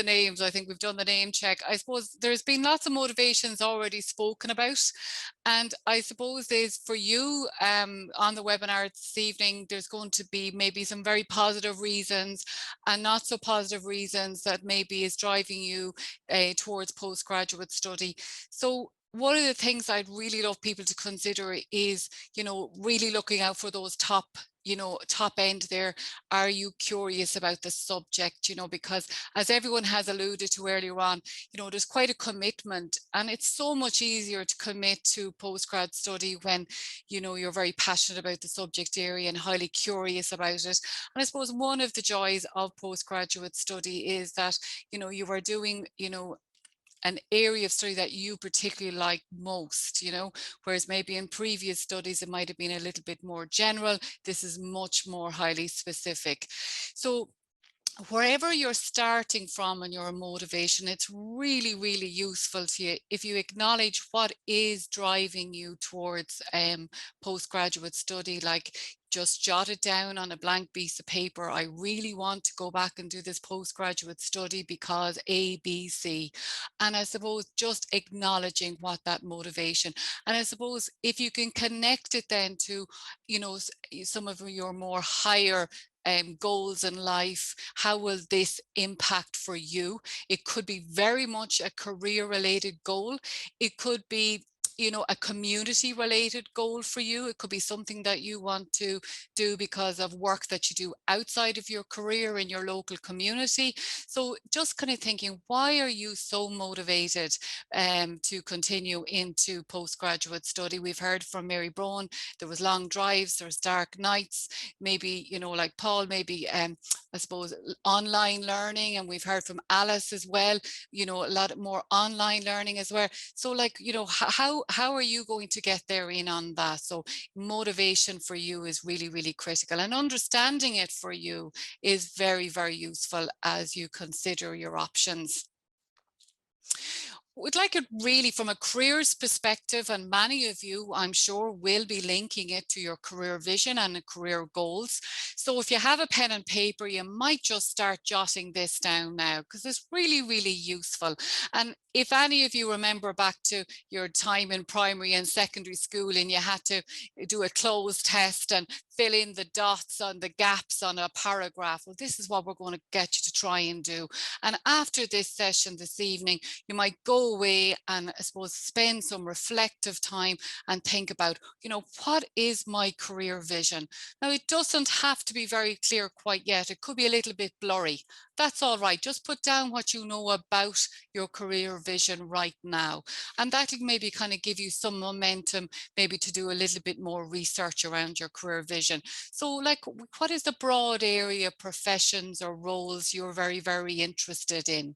J: names. I think we've done the name check. I suppose there's been lots of motivations already spoken about. And I suppose is for you on the webinar this evening, there's going to be maybe some very positive reasons and not so positive reasons that maybe is driving you towards postgraduate study. So one of the things I'd really love people to consider is, really looking out for those top end there. Are you curious about the subject? Because as everyone has alluded to earlier on, there's quite a commitment, and it's so much easier to commit to postgrad study when, you're very passionate about the subject area and highly curious about it. And I suppose one of the joys of postgraduate study is that, you are doing, an area of study that you particularly like most, whereas maybe in previous studies it might have been a little bit more general. This is much more highly specific. So wherever you're starting from and your motivation, it's really, really useful to you if you acknowledge what is driving you towards postgraduate study. Like, just jot it down on a blank piece of paper. I really want to go back and do this postgraduate study because A, B, C. And I suppose just acknowledging what that motivation. And I suppose if you can connect it then to, some of your more higher goals in life, how will this impact for you? It could be very much a career related goal. It could be a community related goal for you. It could be something that you want to do because of work that you do outside of your career in your local community. So just kind of thinking, why are you so motivated to continue into postgraduate study? We've heard from Mary Brown, there was long drives, there's dark nights, maybe, like Paul, maybe I suppose online learning, and we've heard from Alice as well, a lot more online learning as well. So how are you going to get there in on that? So motivation for you is really, really critical, and understanding it for you is very, very useful as you consider your options. We'd like it really from a careers perspective, and many of you, I'm sure, will be linking it to your career vision and career goals. So if you have a pen and paper, you might just start jotting this down now, because it's really, really useful. And if any of you remember back to your time in primary and secondary school, and you had to do a closed test and fill in the dots on the gaps on a paragraph, well, this is what we're going to get you to try and do. And after this session this evening, you might go away and I suppose spend some reflective time and think about, what is my career vision? Now, it doesn't have to be very clear quite yet. It could be a little bit blurry. That's all right. Just put down what you know about your career vision right now. And that'll maybe kind of give you some momentum, maybe to do a little bit more research around your career vision. So like, what is the broad area of professions or roles you're very, very interested in?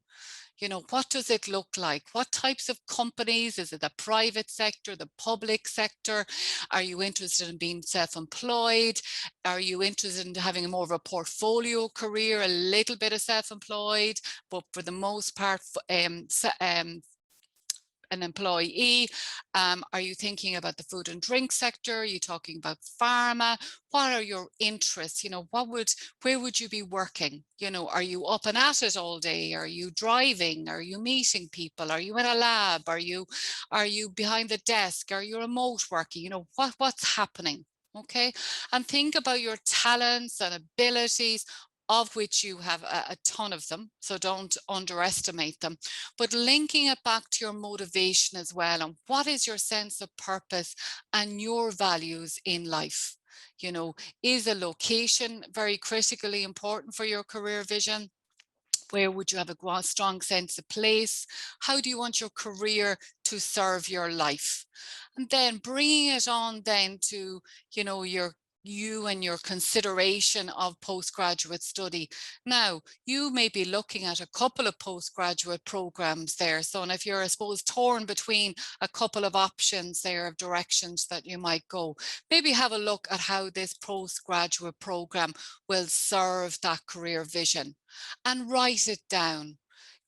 J: What does it look like? What types of companies? Is it the private sector, the public sector? Are you interested in being self-employed? Are you interested in having more of a portfolio career, a little bit of self-employed, but for the most part, an employee? Are you thinking about the food and drink sector? Are you talking about pharma? What are your interests? Where would you be working? Are you up and at it all day? Are you driving? Are you meeting people? Are you in a lab? Are you behind the desk? Are you remote working? What's happening? Okay. And think about your talents and abilities, of which you have a ton of them, so don't underestimate them, but linking it back to your motivation as well, and what is your sense of purpose and your values in life? Is a location very critically important for your career vision? Where would you have a strong sense of place? How do you want your career to serve your life? And then bringing it on then to, you and your consideration of postgraduate study. Now, you may be looking at a couple of postgraduate programs there. So, and if you're, I suppose, torn between a couple of options there of directions that you might go, maybe have a look at how this postgraduate program will serve that career vision and write it down.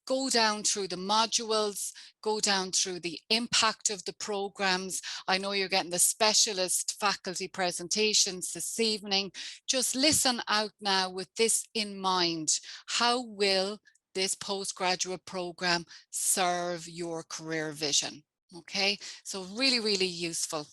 J: go down through the modules, go down through the impact of the programs. I know you're getting the specialist faculty presentations this evening. Just listen out now with this in mind. How will this postgraduate program serve your career vision? Okay, so really, really useful.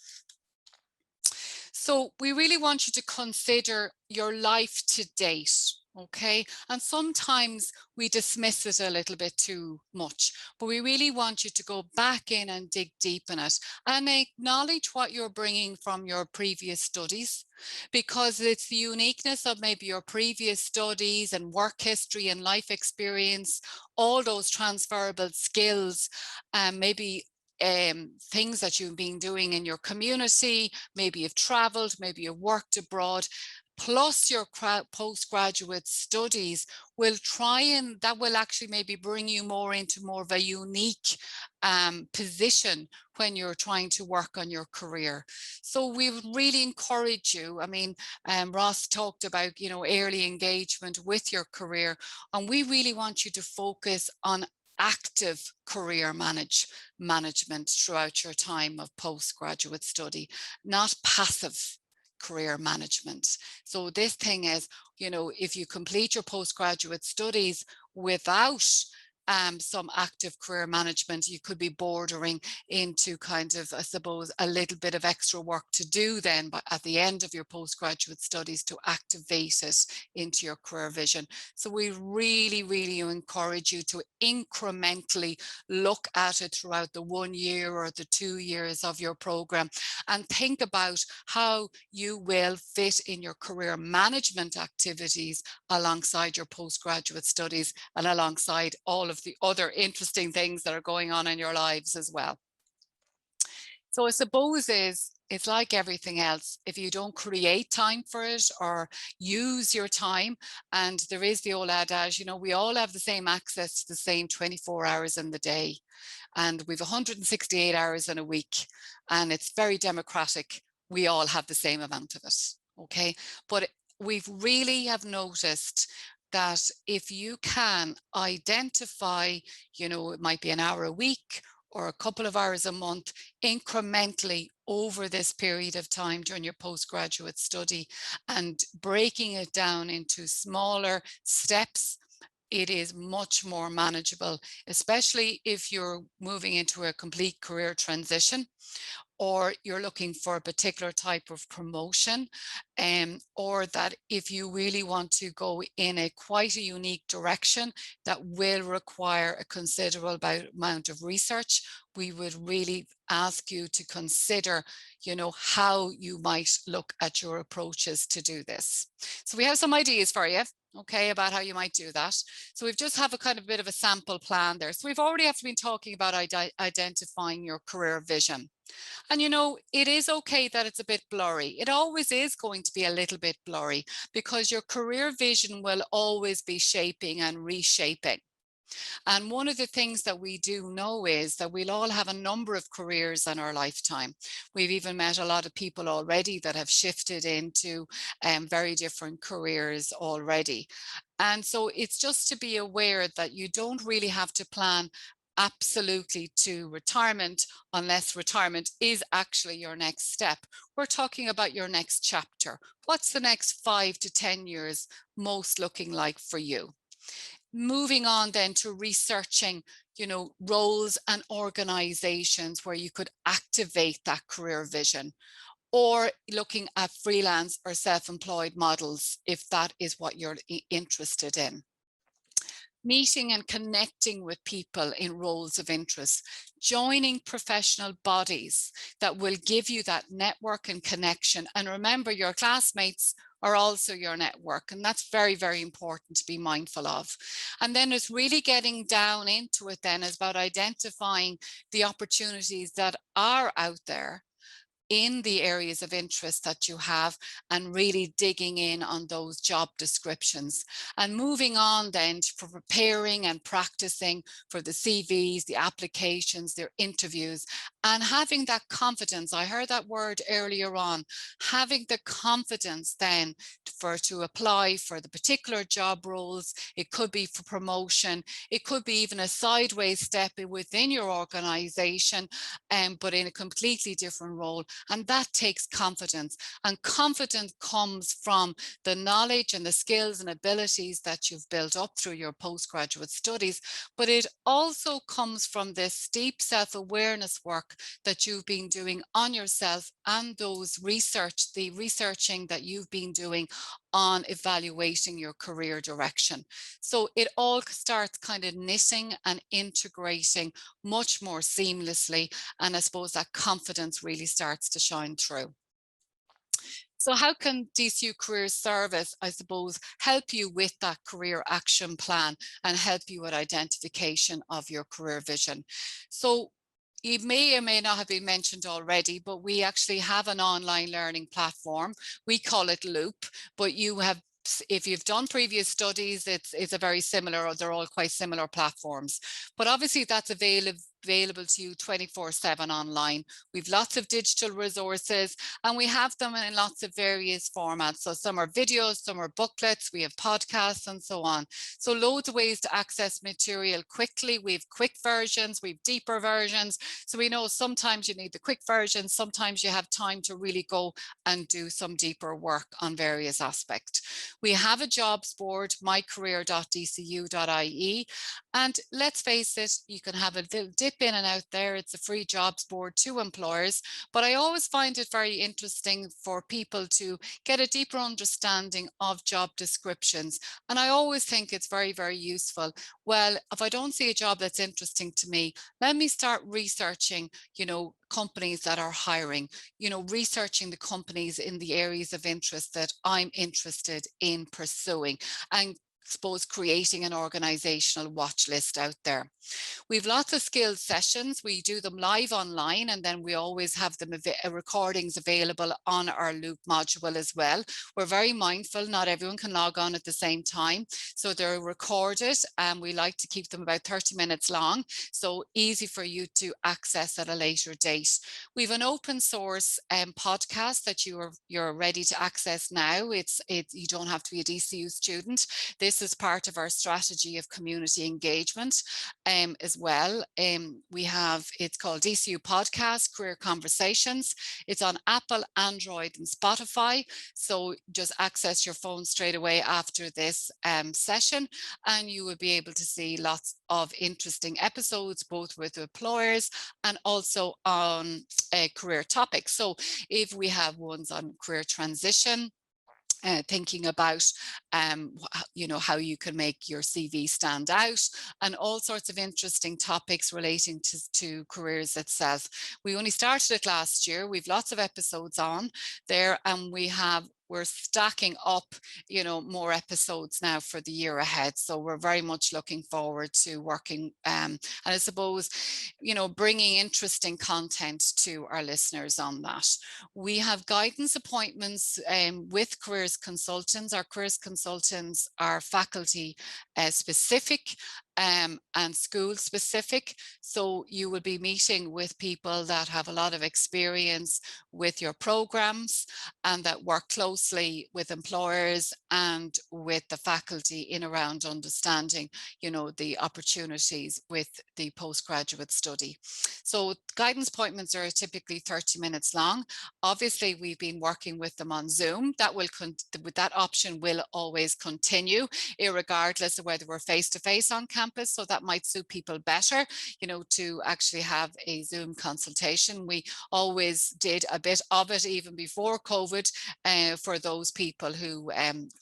J: So we really want you to consider your life to date. Okay, and sometimes we dismiss it a little bit too much, but we really want you to go back in and dig deep in it and acknowledge what you're bringing from your previous studies, because it's the uniqueness of maybe your previous studies and work history and life experience, all those transferable skills, and maybe things that you've been doing in your community, maybe you've traveled, maybe you've worked abroad, plus your postgraduate studies will try, and that will actually maybe bring you more into more of a unique position when you're trying to work on your career. So we would really encourage you. I mean, Ross talked about, you know, early engagement with your career, and we really want you to focus on active career management throughout your time of postgraduate study, not passive career management. So this thing is, you know, if you complete your postgraduate studies without some active career management, you could be bordering into kind of, I suppose, a little bit of extra work to do then, but at the end of your postgraduate studies to activate it into your career vision. So we really, really encourage you to incrementally look at it throughout the 1 year or the 2 years of your program and think about how you will fit in your career management activities alongside your postgraduate studies and alongside all of the other interesting things that are going on in your lives as well. So I suppose it's like everything else. If you don't create time for it or use your time, and there is the old adage, you know, we all have the same access to the same 24 hours in the day, and we've 168 hours in a week, and it's very democratic. We all have the same amount of it, okay? But we've really have noticed that if you can identify, you know, it might be an hour a week or a couple of hours a month incrementally over this period of time during your postgraduate study and breaking it down into smaller steps, it is much more manageable, especially if you're moving into a complete career transition, or you're looking for a particular type of promotion, or that if you really want to go in a quite a unique direction that will require a considerable amount of research, we would really ask you to consider, you know, how you might look at your approaches to do this. So we have some ideas for you, okay, about how you might do that. So we've just have a kind of bit of a sample plan there. So we've already been talking about identifying your career vision. And, you know, it is okay that it's a bit blurry. It always is going to be a little bit blurry because your career vision will always be shaping and reshaping. And one of the things that we do know is that we'll all have a number of careers in our lifetime. We've even met a lot of people already that have shifted into very different careers already. And so it's just to be aware that you don't really have to plan absolutely to retirement unless retirement is actually your next step. We're talking about your next chapter. What's the next 5 to 10 years most looking like for you? Moving on then to researching, you know, roles and organizations where you could activate that career vision, or looking at freelance or self-employed models if that is what you're interested in. Meeting and connecting with people in roles of interest, joining professional bodies that will give you that network and connection. And remember, your classmates are also your network, and that's very, very important to be mindful of. And then it's really getting down into it then is about identifying the opportunities that are out there in the areas of interest that you have and really digging in on those job descriptions and moving on then to preparing and practicing for the CVs, the applications, their interviews, and having that confidence. I heard that word earlier on, having the confidence then to apply for the particular job roles. It could be for promotion, it could be even a sideways step within your organization, but in a completely different role. And that takes confidence, and confidence comes from the knowledge and the skills and abilities that you've built up through your postgraduate studies, but it also comes from this deep self-awareness work that you've been doing on yourself and the researching that you've been doing on evaluating your career direction. So it all starts kind of knitting and integrating much more seamlessly, and I suppose that confidence really starts to shine through. So how can DCU Career Service, I suppose, help you with that career action plan and help you with identification of your career vision? So it may or may not have been mentioned already, but we actually have an online learning platform. We call it Loop, but if you've done previous studies, it's a very similar, or they're all quite similar platforms. But obviously that's available to you 24/7 online. We've lots of digital resources, and we have them in lots of various formats. So some are videos, some are booklets, we have podcasts and so on. So loads of ways to access material quickly. We have quick versions, we have deeper versions. So we know sometimes you need the quick version, sometimes you have time to really go and do some deeper work on various aspects. We have a jobs board, mycareer.dcu.ie, and let's face it, you can have a little dip in and out there. It's a free jobs board to employers, but I always find it very interesting for people to get a deeper understanding of job descriptions. And I always think it's very, very useful. Well, if I don't see a job that's interesting to me, let me start researching, companies that are hiring, researching the companies in the areas of interest that I'm interested in pursuing, and suppose creating an organizational watch list out there. We've lots of skills sessions. We do them live online, and then we always have them recordings available on our Loop module as well. We're very mindful, not everyone can log on at the same time, so they're recorded, and we like to keep them about 30 minutes long, so easy for you to access at a later date. We've an open source podcast that you're ready to access now. You don't have to be a DCU student. This is part of our strategy of community engagement as well. It's called DCU Podcast, Career Conversations. It's on Apple, Android and Spotify. So just access your phone straight away after this session, and you will be able to see lots of interesting episodes, both with employers and also on career topics. So if we have ones on career transition, thinking about how you can make your CV stand out, and all sorts of interesting topics relating to careers itself. We only started it last year. We've lots of episodes on there, and we're stacking up, more episodes now for the year ahead. So we're very much looking forward to working, and I suppose, bringing interesting content to our listeners on that. We have guidance appointments with careers consultants. Our careers consultants are faculty specific and school specific. So you will be meeting with people that have a lot of experience with your programs and that work closely with employers and with the faculty in around understanding, the opportunities with the postgraduate study. So guidance appointments are typically 30 minutes long. Obviously, we've been working with them on Zoom. That option will always continue, irregardless of whether we're face-to-face on campus. So that might suit people better, to actually have a Zoom consultation. We always did a bit of it even before COVID for those people who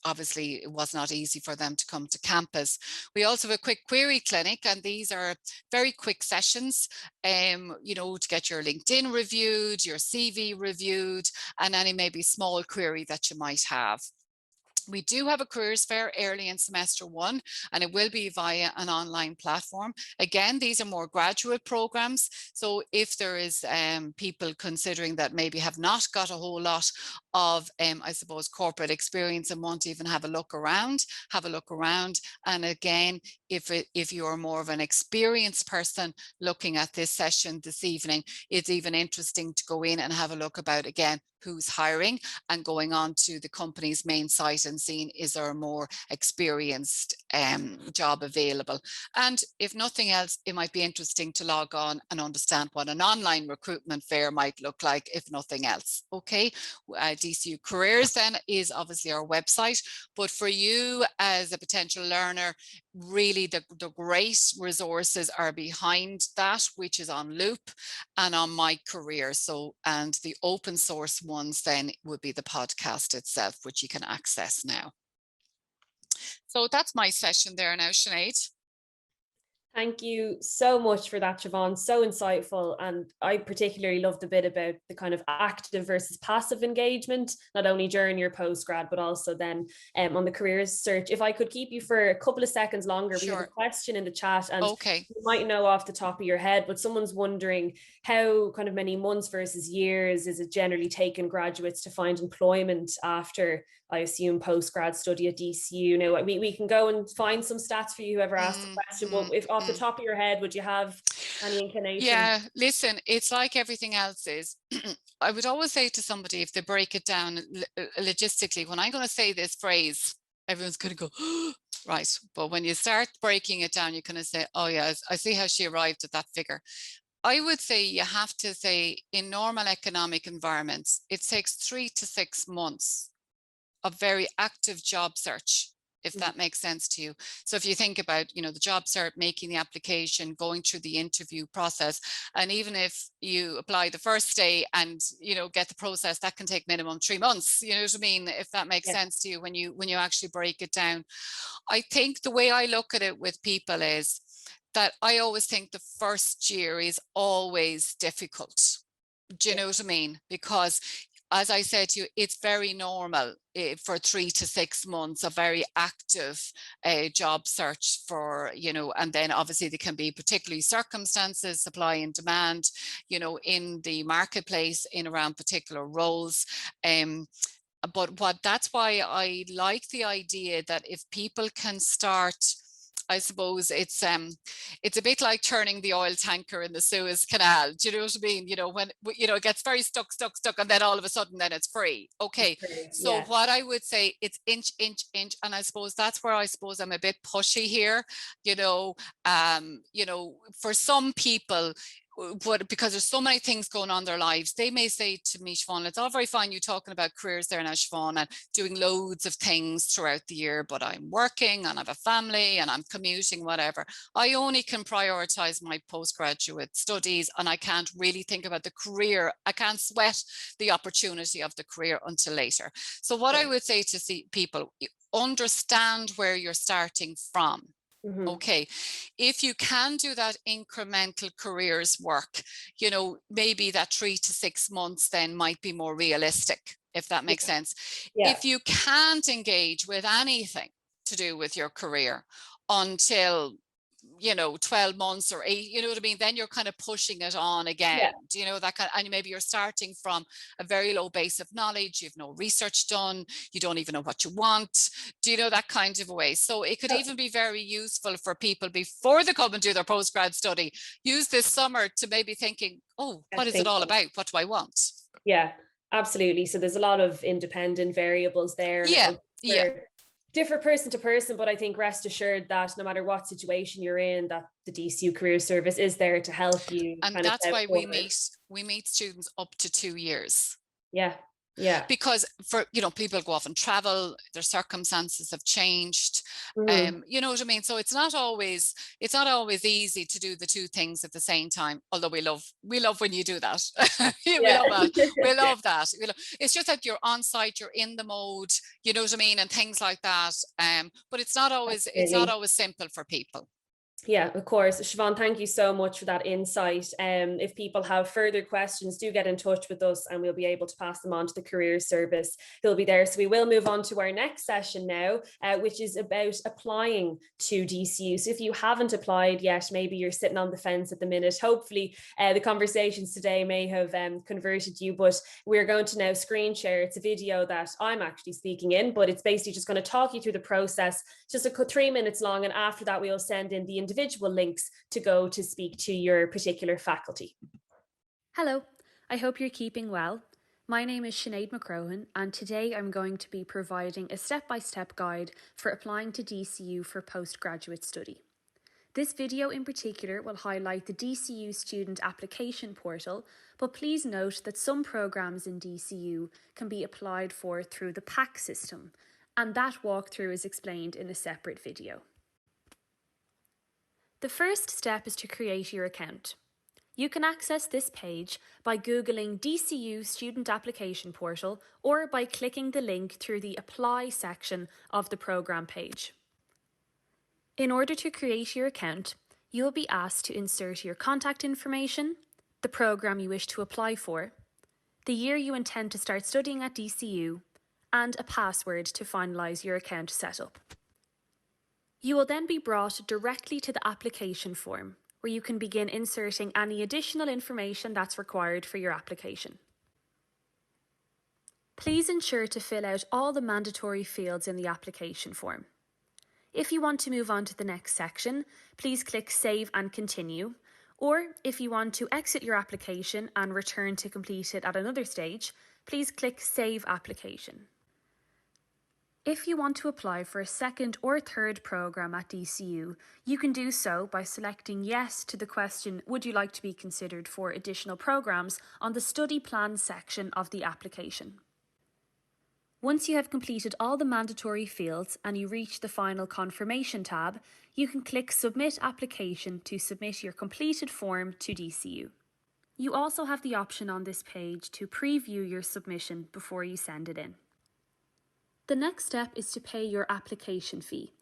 J: obviously it was not easy for them to come to campus. We also have a quick query clinic, and these are very quick sessions, to get your LinkedIn reviewed, your CV reviewed, and any maybe small query that you might have. We do have a careers fair early in semester 1, and it will be via an online platform. Again, these are more graduate programs. So if there is people considering that maybe have not got a whole lot of, I suppose, corporate experience and want to even have a look around. And again, if you're more of an experienced person looking at this session this evening, it's even interesting to go in and have a look about, again, who's hiring, and going on to the company's main site and seeing, is there a more experienced job available? And if nothing else, it might be interesting to log on and understand what an online recruitment fair might look like, if nothing else. Okay, DCU Careers then is obviously our website, but for you as a potential learner, really the great resources are behind that, which is on Loop and on My Career. So, and the open source ones then would be the podcast itself, which you can access now. So that's my session there now, Sinead.
A: Thank you so much for that, Siobhan. So insightful. And I particularly loved the bit about the kind of active versus passive engagement, not only during your postgrad, but also then on the careers search. If I could keep you for a couple of seconds longer,
J: Sure.
A: We have a question in the chat, and
J: okay,
A: you might know off the top of your head, but someone's wondering how kind of many months versus years is it generally taken graduates to find employment after, I assume, postgrad study at DCU. Now, we can go and find some stats for you, whoever asked the question, but if off the top of your head, would you have any inclination?
J: Yeah, listen, it's like everything else is. I would always say to somebody, if they break it down logistically, when I'm going to say this phrase, everyone's going to go, right. But when you start breaking it down, you're going to say, oh yeah, I see how she arrived at that figure. I would say you have to say, in normal economic environments, it takes 3 to 6 months of very active job search, if that makes sense to you. So if you think about, the job search, making the application, going through the interview process, and even if you apply the first day and, get the process, that can take minimum 3 months, you know what I mean? If that makes sense to you when you actually break it down. I think the way I look at it with people is that I always think the first year is always difficult. Do you know what I mean? Because as I said to you, it's very normal for 3 to 6 months, a very active job search for, and then obviously there can be particularly circumstances, supply and demand, in the marketplace in around particular roles. But that's why I like the idea that if people can start, I suppose it's a bit like turning the oil tanker in the Suez Canal. Do you know what I mean? When it gets very stuck, and then all of a sudden then it's free. Okay. So what I would say, it's inch, and I suppose that's where I'm a bit pushy here. For some people, because there's so many things going on in their lives, they may say to me, Siobhan, it's all very fine you talking about careers there now, Siobhan, and doing loads of things throughout the year, but I'm working and I have a family and I'm commuting, whatever. I only can prioritize my postgraduate studies, and I can't really think about the career. I can't sweat the opportunity of the career until later. So what I would say to people, understand where you're starting from. Okay, if you can do that incremental careers work, maybe that 3 to 6 months then might be more realistic, if that makes sense. If you can't engage with anything to do with your career until 12 months or 8, you know what I mean, then you're kind of pushing it on again. Do you know that kind of, and maybe you're starting from a very low base of knowledge, you've no research done, you don't even know what you want, do you know, that kind of a way. So it could even be very useful for people before they come and do their postgrad study, use this summer to maybe thinking, oh, what is it all about, what do I want?
A: Yeah, absolutely. So there's a lot of independent variables there. Differ person to person, but I think rest assured that no matter what situation you're in, that the DCU Career Service is there to help you.
J: And that's why we meet students up to 2 years.
A: Yeah.
J: Because people go off and travel, their circumstances have changed. You know what I mean? So it's not always easy to do the two things at the same time, although we love when you do that. We love that. It's just that you're on site, you're in the mode, you know what I mean, and things like that. But it's not always simple for people.
A: Yeah, of course. Siobhan, thank you so much for that insight. If people have further questions, do get in touch with us and we'll be able to pass them on to the Careers Service. They'll be there. So we will move on to our next session now, which is about applying to DCU. So if you haven't applied yet, maybe you're sitting on the fence at the minute. Hopefully the conversations today may have converted you, but we're going to now screen share. It's a video that I'm actually speaking in, but it's basically just going to talk you through the process, just 3 minutes long. And after that, we'll send in the individual links to go to speak to your particular faculty. Hello, I hope you're keeping well. My name is Sinead McCrohan, and today I'm going to be providing a step-by-step guide for applying to DCU for postgraduate study. This video in particular will highlight the DCU student application portal, but please note that some programs in DCU can be applied for through the PAC system, and that walkthrough is explained in a separate video. The first step is to create your account. You can access this page by Googling DCU Student Application Portal or by clicking the link through the Apply section of the programme page. In order to create your account, you will be asked to insert your contact information, the programme you wish to apply for, the year you intend to start studying at DCU, and a password to finalise your account setup. You will then be brought directly to the application form, where you can begin inserting any additional information that's required for your application. Please ensure to fill out all the mandatory fields in the application form. If you want to move on to the next section, please click Save and Continue, or if you want to exit your application and return to complete it at another stage, please click Save Application. If you want to apply for a second or third programme at DCU, you can do so by selecting Yes to the question, would you like to be considered for additional programmes, on the Study Plan section of the application. Once you have completed all the mandatory fields and you reach the final confirmation tab, you can click Submit Application to submit your completed form to DCU. You also have the option on this page to preview your submission before you send it in. The next step is to pay your application fee.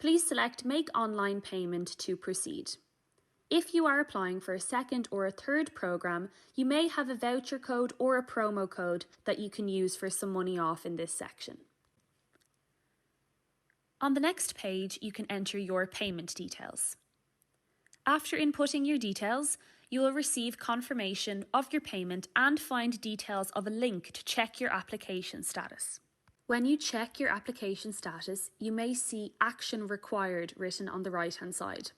A: Please select Make Online Payment to proceed. If you are applying for a second or a third programme, you may have a voucher code or a promo code that you can use for some money off in this section. On the next page, you can enter your payment details. After inputting your details, you will receive confirmation of your payment and find details of a link to check your application status. When you check your application status, you may see Action Required written on the right-hand side.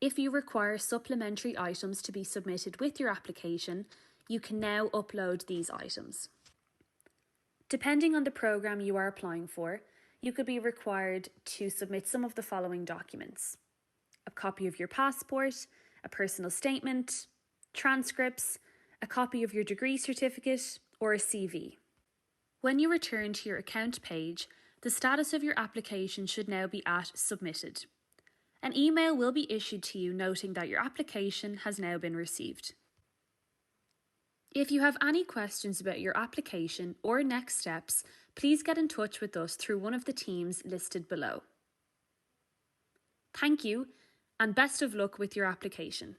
A: If you require supplementary items to be submitted with your application, you can now upload these items. Depending on the programme you are applying for, you could be required to submit some of the following documents: a copy of your passport, a personal statement, transcripts, a copy of your degree certificate, or a CV. When you return to your account page, the status of your application should now be at Submitted. An email will be issued to you noting that your application has now been received. If you have any questions about your application or next steps, please get in touch with us through one of the teams listed below. Thank you, and best of luck with your application.